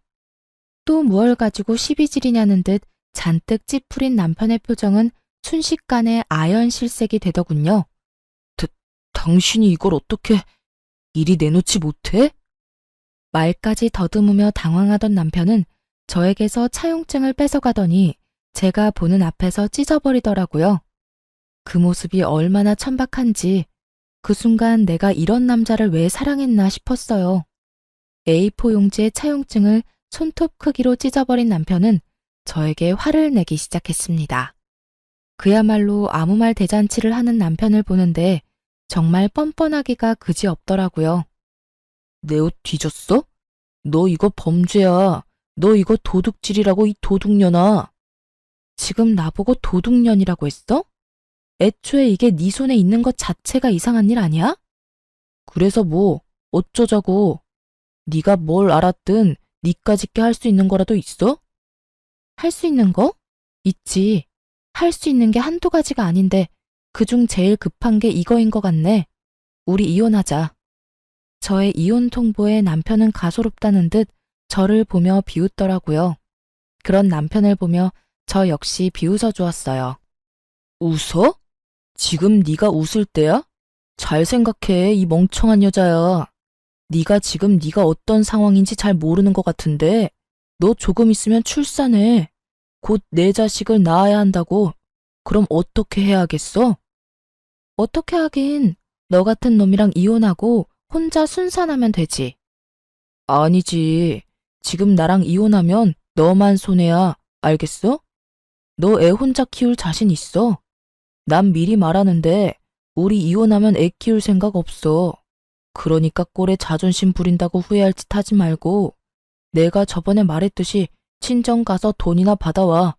또 무얼 가지고 시비질이냐는 듯 잔뜩 찌푸린 남편의 표정은 순식간에 아연실색이 되더군요. 당신이 이걸 어떻게 이리 내놓지 못해? 말까지 더듬으며 당황하던 남편은 저에게서 차용증을 뺏어가더니 제가 보는 앞에서 찢어버리더라고요. 그 모습이 얼마나 천박한지 그 순간 내가 이런 남자를 왜 사랑했나 싶었어요. A4 용지의 차용증을 손톱 크기로 찢어버린 남편은 저에게 화를 내기 시작했습니다. 그야말로 아무 말 대잔치를 하는 남편을 보는데 정말 뻔뻔하기가 그지없더라고요. 내 옷 뒤졌어? 너 이거 범죄야. 너 이거 도둑질이라고 이 도둑년아. 지금 나보고 도둑년이라고 했어? 애초에 이게 네 손에 있는 것 자체가 이상한 일 아니야? 그래서 뭐 어쩌자고. 네가 뭘 알았든 니까짓게 할 수 있는 거라도 있어? 할 수 있는 거? 있지. 할 수 있는 게 한두 가지가 아닌데 그중 제일 급한 게 이거인 것 같네. 우리 이혼하자. 저의 이혼 통보에 남편은 가소롭다는 듯 저를 보며 비웃더라고요. 그런 남편을 보며 저 역시 비웃어 주었어요. 웃어? 지금 네가 웃을 때야? 잘 생각해, 이 멍청한 여자야. 네가 지금 네가 어떤 상황인지 잘 모르는 것 같은데 너 조금 있으면 출산해. 곧 내 자식을 낳아야 한다고. 그럼 어떻게 해야겠어? 어떻게 하긴 너 같은 놈이랑 이혼하고 혼자 순산하면 되지. 아니지. 지금 나랑 이혼하면 너만 손해야. 알겠어? 너 애 혼자 키울 자신 있어? 난 미리 말하는데 우리 이혼하면 애 키울 생각 없어. 그러니까 꼴에 자존심 부린다고 후회할 짓 하지 말고 내가 저번에 말했듯이 친정 가서 돈이나 받아와.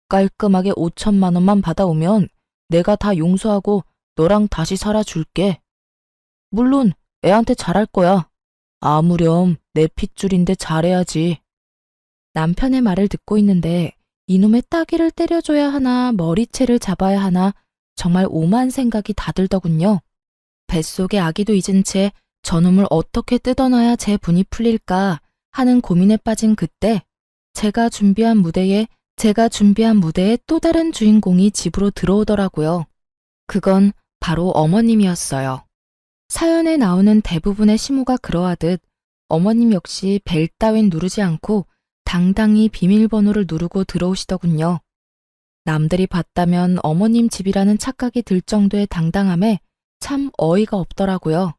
깔끔하게 5천만 원만 받아오면 내가 다 용서하고 너랑 다시 살아줄게. 물론 애한테 잘할 거야. 아무렴 내 핏줄인데 잘해야지. 남편의 말을 듣고 있는데 이놈의 따귀를 때려줘야 하나 머리채를 잡아야 하나 정말 오만 생각이 다 들더군요. 뱃속에 아기도 잊은 채 저놈을 어떻게 뜯어놔야 제 분이 풀릴까 하는 고민에 빠진 그때 제가 준비한 무대에 또 다른 주인공이 집으로 들어오더라고요. 그건 바로 어머님이었어요. 사연에 나오는 대부분의 시모가 그러하듯 어머님 역시 벨 따윈 누르지 않고 당당히 비밀번호를 누르고 들어오시더군요. 남들이 봤다면 어머님 집이라는 착각이 들 정도의 당당함에 참 어이가 없더라고요.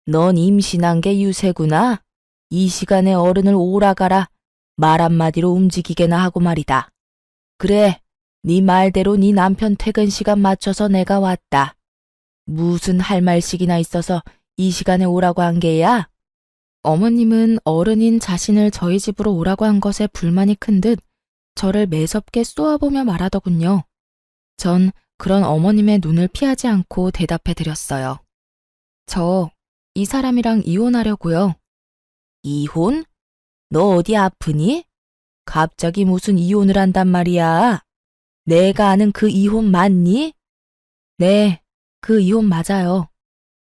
넌 임신한 게 유세구나. 이 시간에 어른을 오라가라. 말 한마디로 움직이게나 하고 말이다. 그래, 네 말대로 네 남편 퇴근 시간 맞춰서 내가 왔다. 무슨 할 말씩이나 있어서 이 시간에 오라고 한 게야? 어머님은 어른인 자신을 저희 집으로 오라고 한 것에 불만이 큰 듯 저를 매섭게 쏘아보며 말하더군요. 전 그런 어머님의 눈을 피하지 않고 대답해 드렸어요. 저 이 사람이랑 이혼하려고요. 이혼? 너 어디 아프니? 갑자기 무슨 이혼을 한단 말이야? 내가 아는 그 이혼 맞니? 네, 그 이혼 맞아요.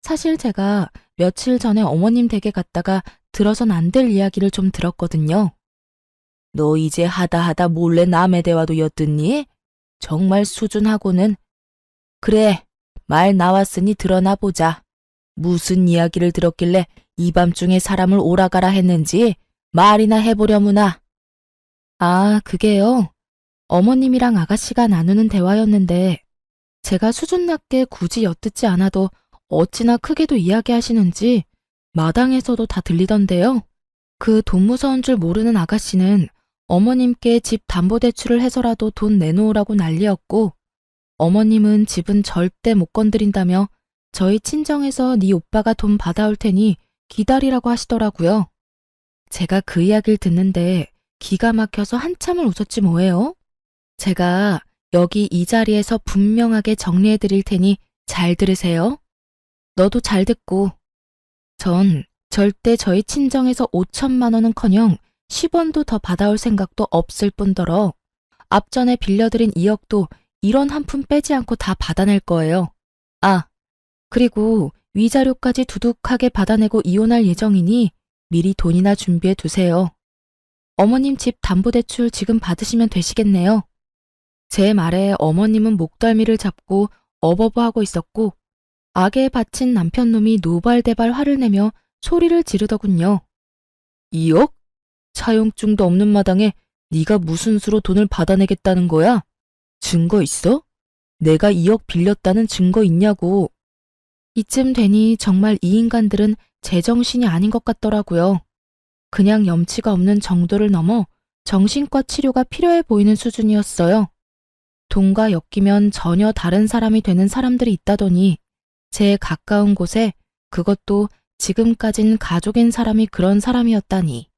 사실 제가 며칠 전에 어머님 댁에 갔다가 들어선 안 될 이야기를 좀 들었거든요. 너 이제 하다 몰래 남의 대화도 엿듣니? 정말 수준하고는. 그래, 말 나왔으니 드러나 보자. 무슨 이야기를 들었길래 이 밤중에 사람을 오라가라 했는지 말이나 해보려무나. 아, 그게요. 어머님이랑 아가씨가 나누는 대화였는데 제가 수준 낮게 굳이 엿듣지 않아도 어찌나 크게도 이야기하시는지 마당에서도 다 들리던데요. 그 돈 무서운 줄 모르는 아가씨는 어머님께 집 담보대출을 해서라도 돈 내놓으라고 난리였고 어머님은 집은 절대 못 건드린다며 저희 친정에서 네 오빠가 돈 받아올 테니 기다리라고 하시더라고요. 제가 그 이야기를 듣는데 기가 막혀서 한참을 웃었지 뭐예요. 제가 여기 이 자리에서 분명하게 정리해 드릴 테니 잘 들으세요. 너도 잘 듣고. 전 절대 저희 친정에서 5천만 원은커녕 10원도 더 받아올 생각도 없을 뿐더러 앞전에 빌려드린 2억도 1원 한 푼 빼지 않고 다 받아낼 거예요. 아, 그리고 위자료까지 두둑하게 받아내고 이혼할 예정이니 미리 돈이나 준비해 두세요. 어머님 집 담보대출 지금 받으시면 되시겠네요. 제 말에 어머님은 목덜미를 잡고 어버버하고 있었고 악에 바친 남편놈이 노발대발 화를 내며 소리를 지르더군요. 2억? 차용증도 없는 마당에 네가 무슨 수로 돈을 받아내겠다는 거야? 증거 있어? 내가 2억 빌렸다는 증거 있냐고. 이쯤 되니 정말 이 인간들은 제정신이 아닌 것 같더라고요. 그냥 염치가 없는 정도를 넘어 정신과 치료가 필요해 보이는 수준이었어요. 돈과 엮이면 전혀 다른 사람이 되는 사람들이 있다더니 제 가까운 곳에 그것도 지금까진 가족인 사람이 그런 사람이었다니.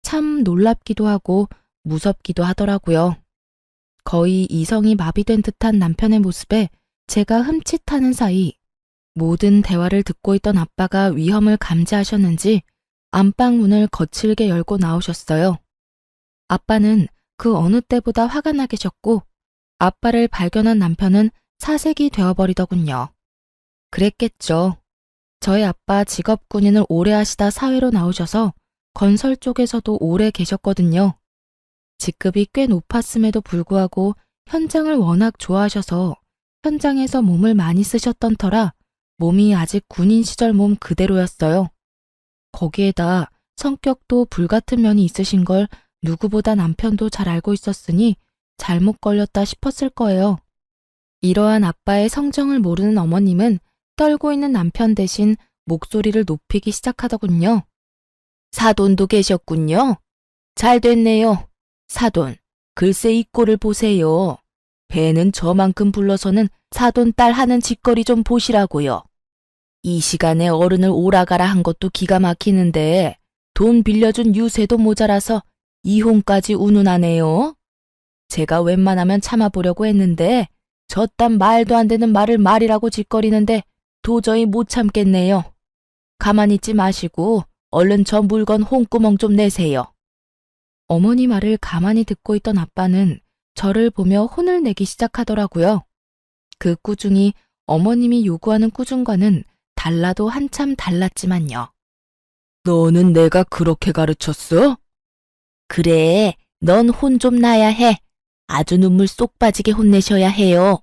참 놀랍기도 하고 무섭기도 하더라고요. 거의 이성이 마비된 듯한 남편의 모습에 제가 흠칫하는 사이 모든 대화를 듣고 있던 아빠가 위험을 감지하셨는지 안방 문을 거칠게 열고 나오셨어요. 아빠는 그 어느 때보다 화가 나 계셨고 아빠를 발견한 남편은 사색이 되어버리더군요. 그랬겠죠. 저희 아빠 직업 군인을 오래 하시다 사회로 나오셔서 건설 쪽에서도 오래 계셨거든요. 직급이 꽤 높았음에도 불구하고 현장을 워낙 좋아하셔서 현장에서 몸을 많이 쓰셨던 터라 몸이 아직 군인 시절 몸 그대로였어요. 거기에다 성격도 불같은 면이 있으신 걸 누구보다 남편도 잘 알고 있었으니 잘못 걸렸다 싶었을 거예요. 이러한 아빠의 성정을 모르는 어머님은 떨고 있는 남편 대신 목소리를 높이기 시작하더군요. 사돈도 계셨군요. 잘 됐네요. 사돈, 글쎄 이 꼴을 보세요. 배는 저만큼 불러서는 사돈 딸 하는 짓거리 좀 보시라고요. 이 시간에 어른을 오라가라 한 것도 기가 막히는데 돈 빌려준 유세도 모자라서 이혼까지 운운하네요. 제가 웬만하면 참아보려고 했는데 저딴 말도 안 되는 말을 말이라고 짓거리는데 도저히 못 참겠네요. 가만히 있지 마시고 얼른 저 물건 홍구멍 좀 내세요. 어머니 말을 가만히 듣고 있던 아빠는 저를 보며 혼을 내기 시작하더라고요. 그 꾸중이 어머님이 요구하는 꾸중과는 달라도 한참 달랐지만요. 너는 내가 그렇게 가르쳤어? 그래, 넌 혼 좀 나야 해. 아주 눈물 쏙 빠지게 혼내셔야 해요.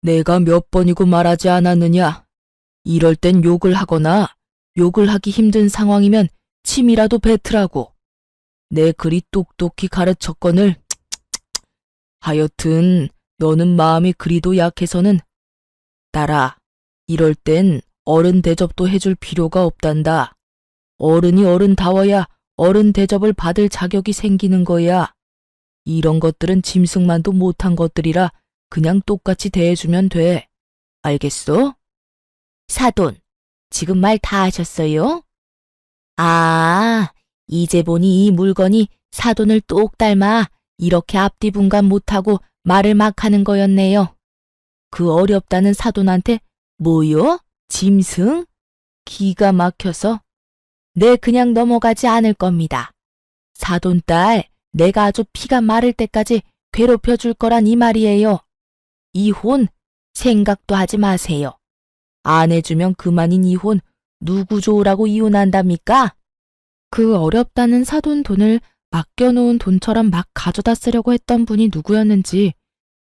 내가 몇 번이고 말하지 않았느냐. 이럴 땐 욕을 하거나 욕을 하기 힘든 상황이면 침이라도 뱉으라고. 내 그리 똑똑히 가르쳤거늘. 하여튼 너는 마음이 그리도 약해서는 딸아, 이럴 땐 어른 대접도 해줄 필요가 없단다. 어른이 어른다워야 어른 대접을 받을 자격이 생기는 거야. 이런 것들은 짐승만도 못한 것들이라 그냥 똑같이 대해주면 돼. 알겠어? 사돈, 지금 말 다 하셨어요? 아, 이제 보니 이 물건이 사돈을 똑 닮아 이렇게 앞뒤분간 못하고 말을 막 하는 거였네요. 그 어렵다는 사돈한테 뭐요? 짐승? 기가 막혀서 네 그냥 넘어가지 않을 겁니다. 사돈 딸, 내가 아주 피가 마를 때까지 괴롭혀 줄 거란 이 말이에요. 이혼 생각도 하지 마세요. 안 해주면 그만인 이혼 누구 좋으라고 이혼한답니까? 그 어렵다는 사돈 돈을 맡겨놓은 돈처럼 막 가져다 쓰려고 했던 분이 누구였는지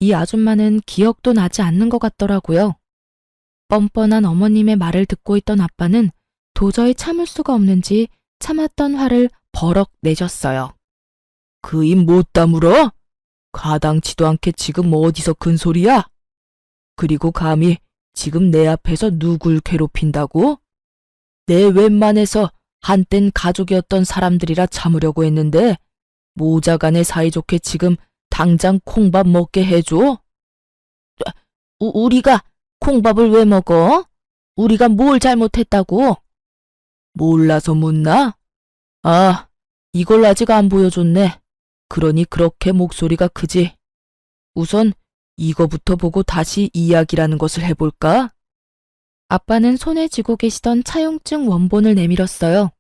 이 아줌마는 기억도 나지 않는 것 같더라고요. 뻔뻔한 어머님의 말을 듣고 있던 아빠는 도저히 참을 수가 없는지 참았던 화를 버럭 내셨어요. 그 입 못 다물어? 가당치도 않게 지금 어디서 큰 소리야? 그리고 감히 지금 내 앞에서 누굴 괴롭힌다고? 내 웬만해서 한땐 가족이었던 사람들이라 참으려고 했는데 모자간에 사이좋게 지금 당장 콩밥 먹게 해줘? 우리가 콩밥을 왜 먹어? 우리가 뭘 잘못했다고? 몰라서 묻나? 아, 이걸 아직 안 보여줬네. 그러니 그렇게 목소리가 크지. 우선 이거부터 보고 다시 이야기라는 것을 해볼까? 아빠는 손에 쥐고 계시던 차용증 원본을 내밀었어요.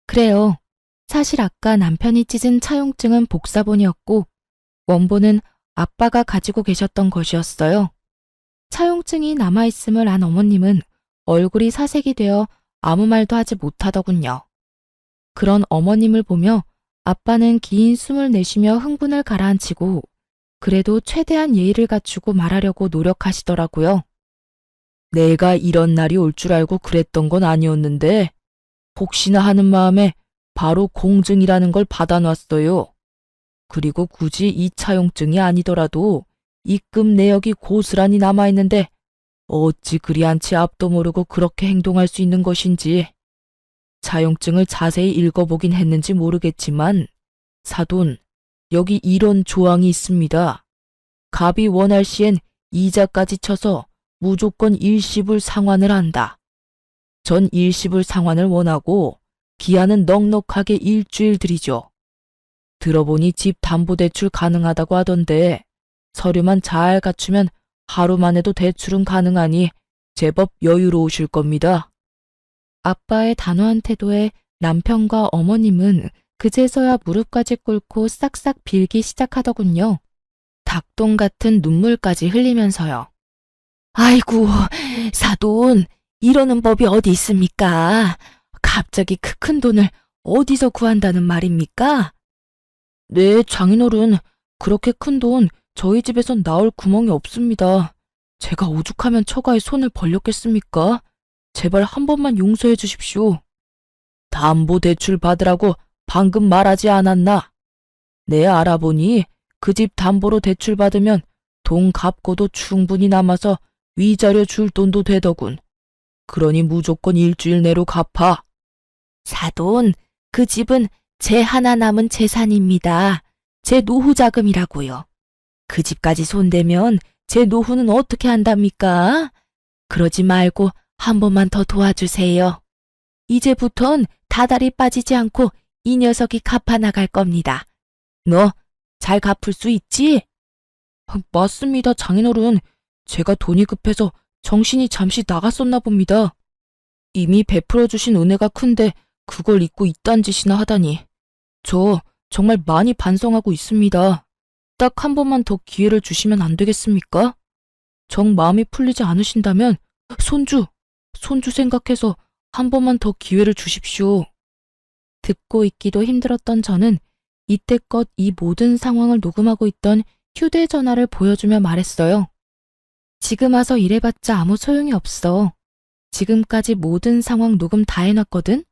그래요. 사실 아까 남편이 찢은 차용증은 복사본이었고 원본은 아빠가 가지고 계셨던 것이었어요. 차용증이 남아있음을 안 어머님은 얼굴이 사색이 되어 아무 말도 하지 못하더군요. 그런 어머님을 보며 아빠는 긴 숨을 내쉬며 흥분을 가라앉히고 그래도 최대한 예의를 갖추고 말하려고 노력하시더라고요. 내가 이런 날이 올 줄 알고 그랬던 건 아니었는데 혹시나 하는 마음에 바로 공증이라는 걸 받아놨어요. 그리고 굳이 이 차용증이 아니더라도 입금 내역이 고스란히 남아있는데 어찌 그리 않지 앞도 모르고 그렇게 행동할 수 있는 것인지. 차용증을 자세히 읽어보긴 했는지 모르겠지만 사돈, 여기 이런 조항이 있습니다. 갑이 원할 시엔 이자까지 쳐서 무조건 일시불 상환을 한다. 전 일시불 상환을 원하고 기한은 넉넉하게 일주일 드리죠. 들어보니 집 담보대출 가능하다고 하던데 서류만 잘 갖추면 하루만 해도 대출은 가능하니 제법 여유로우실 겁니다. 아빠의 단호한 태도에 남편과 어머님은 그제서야 무릎까지 꿇고 싹싹 빌기 시작하더군요. 닭똥 같은 눈물까지 흘리면서요. 아이고, 사돈, 이러는 법이 어디 있습니까? 갑자기 그 큰 돈을 어디서 구한다는 말입니까? 네, 장인어른, 그렇게 큰 돈 저희 집에선 나올 구멍이 없습니다. 제가 오죽하면 처가에 손을 벌렸겠습니까? 제발 한 번만 용서해 주십시오. 담보대출 받으라고 방금 말하지 않았나? 내 알아보니 그 집 담보로 대출 받으면 돈 갚고도 충분히 남아서 위자료 줄 돈도 되더군. 그러니 무조건 일주일 내로 갚아. 사돈, 그 집은 제 하나 남은 재산입니다. 제 노후 자금이라고요. 그 집까지 손대면 제 노후는 어떻게 한답니까? 그러지 말고 한 번만 더 도와주세요. 이제부턴 다달이 빠지지 않고 이 녀석이 갚아나갈 겁니다. 너 잘 갚을 수 있지? 맞습니다, 장인어른. 제가 돈이 급해서 정신이 잠시 나갔었나 봅니다. 이미 베풀어 주신 은혜가 큰데 그걸 잊고 이딴 짓이나 하다니. 저 정말 많이 반성하고 있습니다. 딱 한 번만 더 기회를 주시면 안 되겠습니까? 정 마음이 풀리지 않으신다면 손주 생각해서 한 번만 더 기회를 주십시오. 듣고 있기도 힘들었던 저는 이때껏 이 모든 상황을 녹음하고 있던 휴대전화를 보여주며 말했어요. 지금 와서 이래봤자 아무 소용이 없어. 지금까지 모든 상황 녹음 다 해놨거든?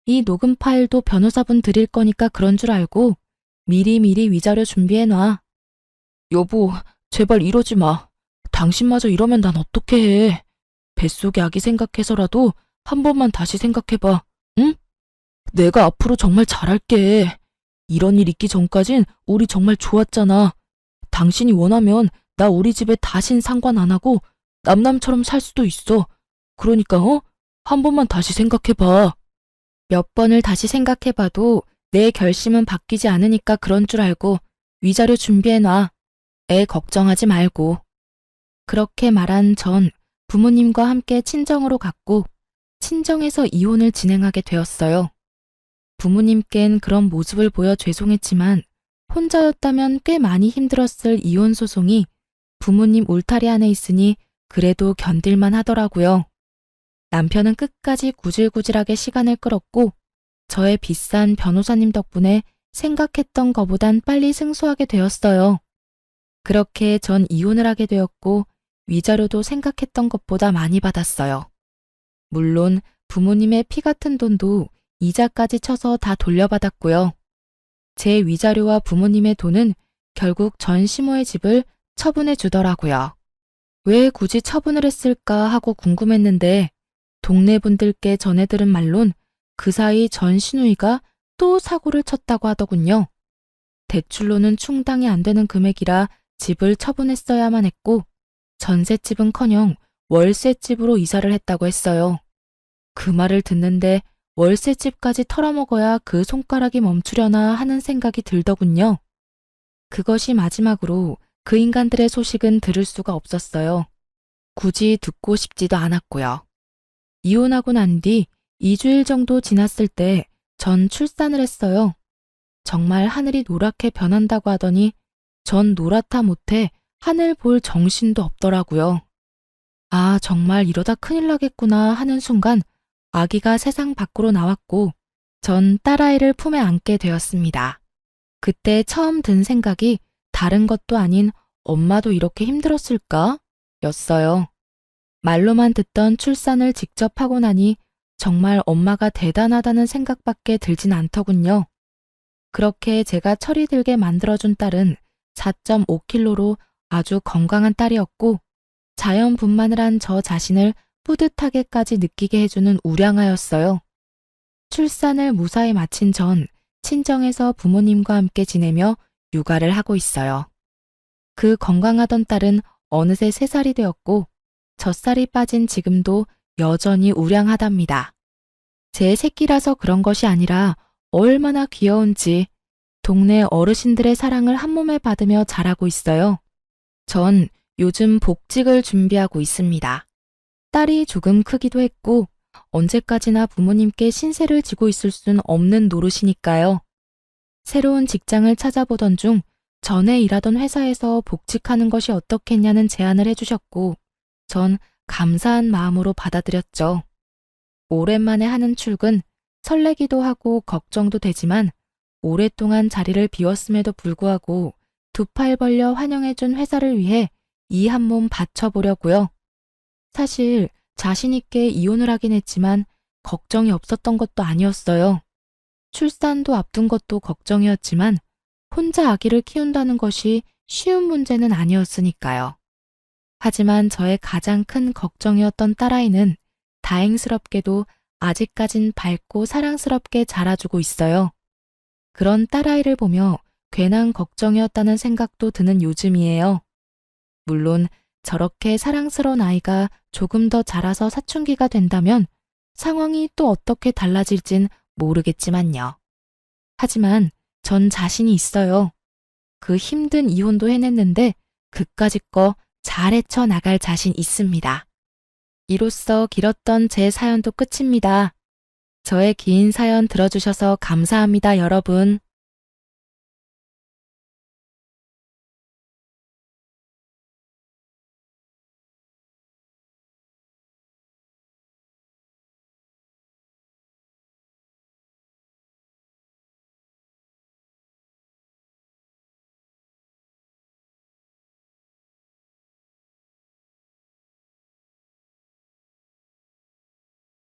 이 녹음 파일도 변호사분 드릴 거니까 그런 줄 알고 미리미리 위자료 준비해놔. 여보, 제발 이러지 마. 당신마저 이러면 난 어떻게 해. 뱃속의 아기 생각해서라도 한 번만 다시 생각해봐. 응? 내가 앞으로 정말 잘할게. 이런 일 있기 전까진 우리 정말 좋았잖아. 당신이 원하면 나 우리 집에 다신 상관 안 하고 남남처럼 살 수도 있어. 그러니까 한 번만 다시 생각해봐. 몇 번을 다시 생각해봐도 내 결심은 바뀌지 않으니까 그런 줄 알고 위자료 준비해놔. 애 걱정하지 말고. 그렇게 말한 전 부모님과 함께 친정으로 갔고 친정에서 이혼을 진행하게 되었어요. 부모님께는 그런 모습을 보여 죄송했지만 혼자였다면 꽤 많이 힘들었을 이혼 소송이 부모님 울타리 안에 있으니 그래도 견딜만 하더라고요. 남편은 끝까지 구질구질하게 시간을 끌었고 저의 비싼 변호사님 덕분에 생각했던 것보단 빨리 승소하게 되었어요. 그렇게 전 이혼을 하게 되었고 위자료도 생각했던 것보다 많이 받았어요. 물론 부모님의 피 같은 돈도 이자까지 쳐서 다 돌려받았고요. 제 위자료와 부모님의 돈은 결국 전 시모의 집을 처분해 주더라고요. 왜 굳이 처분을 했을까 하고 궁금했는데 동네 분들께 전해 들은 말론 그 사이 전 시누이가 또 사고를 쳤다고 하더군요. 대출로는 충당이 안 되는 금액이라 집을 처분했어야만 했고 전셋집은커녕 월세집으로 이사를 했다고 했어요. 그 말을 듣는데 월세집까지 털어먹어야 그 손가락이 멈추려나 하는 생각이 들더군요. 그것이 마지막으로 그 인간들의 소식은 들을 수가 없었어요. 굳이 듣고 싶지도 않았고요. 이혼하고 난 뒤 2주일 정도 지났을 때 전 출산을 했어요. 정말 하늘이 노랗게 변한다고 하더니 전 노랗다 못해 하늘 볼 정신도 없더라고요. 아, 정말 이러다 큰일 나겠구나 하는 순간 아기가 세상 밖으로 나왔고 전 딸아이를 품에 안게 되었습니다. 그때 처음 든 생각이 다른 것도 아닌 엄마도 이렇게 힘들었을까? 였어요. 말로만 듣던 출산을 직접 하고 나니 정말 엄마가 대단하다는 생각밖에 들진 않더군요. 그렇게 제가 철이 들게 만들어준 딸은 4.5kg로 아주 건강한 딸이었고 자연분만을 한 저 자신을 뿌듯하게까지 느끼게 해주는 우량아였어요. 출산을 무사히 마친 전 친정에서 부모님과 함께 지내며 육아를 하고 있어요. 그 건강하던 딸은 어느새 3살이 되었고 젖살이 빠진 지금도 여전히 우량하답니다. 제 새끼라서 그런 것이 아니라 얼마나 귀여운지 동네 어르신들의 사랑을 한몸에 받으며 자라고 있어요. 전 요즘 복직을 준비하고 있습니다. 딸이 조금 크기도 했고 언제까지나 부모님께 신세를 지고 있을 순 없는 노릇이니까요. 새로운 직장을 찾아보던 중 전에 일하던 회사에서 복직하는 것이 어떻겠냐는 제안을 해주셨고 전 감사한 마음으로 받아들였죠. 오랜만에 하는 출근, 설레기도 하고 걱정도 되지만 오랫동안 자리를 비웠음에도 불구하고 두 팔 벌려 환영해준 회사를 위해 이 한 몸 바쳐보려고요. 사실 자신 있게 이혼을 하긴 했지만 걱정이 없었던 것도 아니었어요. 출산도 앞둔 것도 걱정이었지만 혼자 아기를 키운다는 것이 쉬운 문제는 아니었으니까요. 하지만 저의 가장 큰 걱정이었던 딸아이는 다행스럽게도 아직까진 밝고 사랑스럽게 자라주고 있어요. 그런 딸아이를 보며 괜한 걱정이었다는 생각도 드는 요즘이에요. 물론 저렇게 사랑스러운 아이가 조금 더 자라서 사춘기가 된다면 상황이 또 어떻게 달라질진 모르겠지만요. 하지만 전 자신이 있어요. 그 힘든 이혼도 해냈는데 그까짓 거 잘 헤쳐나갈 자신 있습니다. 이로써 길었던 제 사연도 끝입니다. 저의 긴 사연 들어주셔서 감사합니다, 여러분.